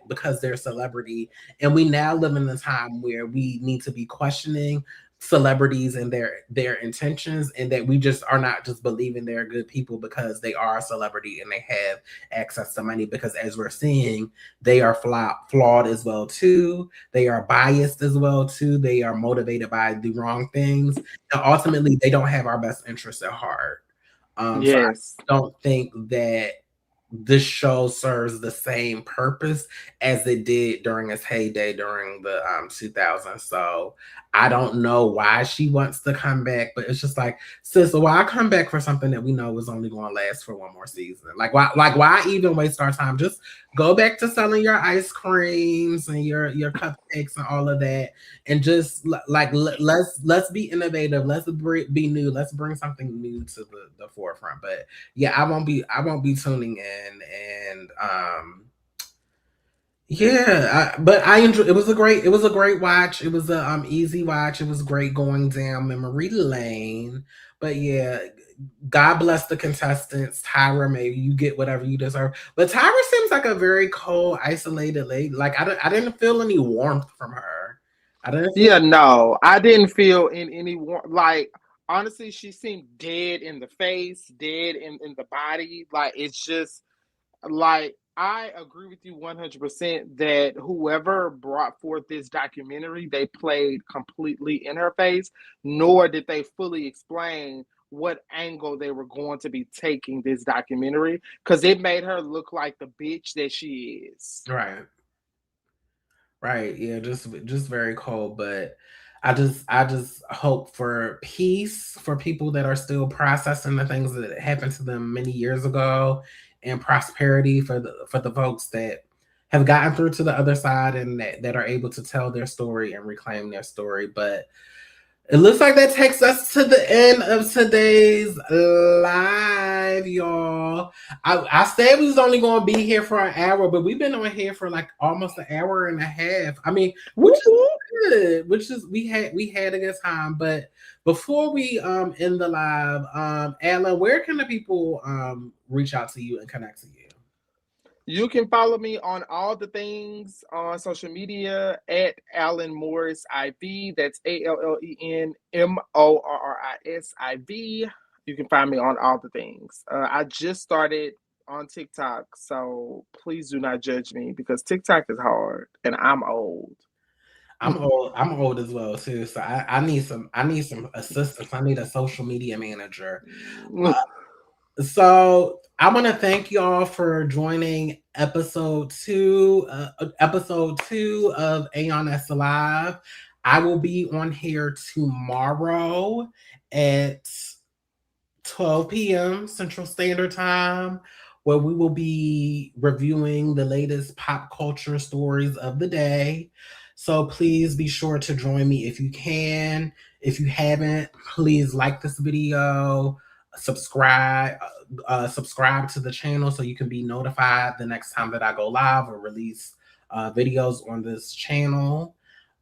because they're a celebrity. And we now live in a time where we need to be questioning celebrities and their intentions, and that we just are not just believing they're good people because they are a celebrity and they have access to money, because as we're seeing, they are flawed as well too. They are biased as well too. They are motivated by the wrong things, and ultimately they don't have our best interests at heart. So I Yes. don't think that this show serves the same purpose as it did during its heyday during the 2000s. So I don't know why she wants to come back, but it's just like, sis, why come back for something that we know is only going to last for one more season? Why even waste our time? Just go back to selling your ice creams and your cupcakes and all of that, and just let's be innovative. Let's be new. Let's bring something new to the forefront. But yeah, I won't be tuning in, and yeah, but I enjoy. It was a great watch. It was a easy watch. It was great going down memory lane. But yeah, God bless the contestants. Tyra, maybe you get whatever you deserve. But Tyra seems like a very cold, isolated lady. Like, I didn't feel any warmth from her. I didn't feel. Yeah, no, I didn't feel in any like honestly, she seemed dead in the face, dead in the body. Like it's just like I agree with you 100% that whoever brought forth this documentary, they played completely in her face, nor did they fully explain what angle they were going to be taking this documentary because it made her look like the bitch that she is. Right. Right. Yeah, just very cold, but I just hope for peace for people that are still processing the things that happened to them many years ago, and prosperity for the folks that have gotten through to the other side, and that are able to tell their story and reclaim their story. But it looks like that takes us to the end of today's live, y'all. I said we was only going to be here for an hour, but we've been on here for like almost an hour and a half. I mean, which Whoop, is whoop. good. Which is we had a good time. But before we end the live, Alan, where can the people reach out to you and connect to you? You can follow me on all the things on social media at Alan Morris IV. That's ALLEN MORRISIV. You can find me on all the things. I just started on TikTok, so please do not judge me because TikTok is hard and I'm old. I'm old. I'm old as well too. So I need some assistance. I need a social media manager. So I want to thank y'all for joining episode two of AeonEsq Live. I will be on here tomorrow at 12 p.m. Central Standard Time, where we will be reviewing the latest pop culture stories of the day. So please be sure to join me if you can. If you haven't, please like this video, subscribe to the channel so you can be notified the next time that I go live or release videos on this channel.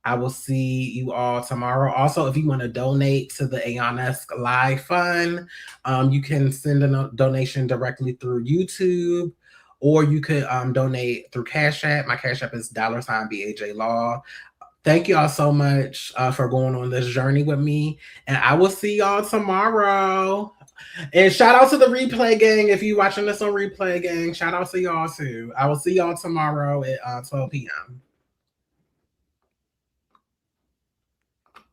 I will see you all tomorrow. Also, if you want to donate to the AeonEsq Live Fund, you can send a donation directly through YouTube, or you could donate through Cash App. My Cash App is $BAJ Law. Thank y'all so much for going on this journey with me. And I will see y'all tomorrow. And shout out to the replay gang. If you watching this on replay gang, shout out to y'all too. I will see y'all tomorrow at 12 p.m.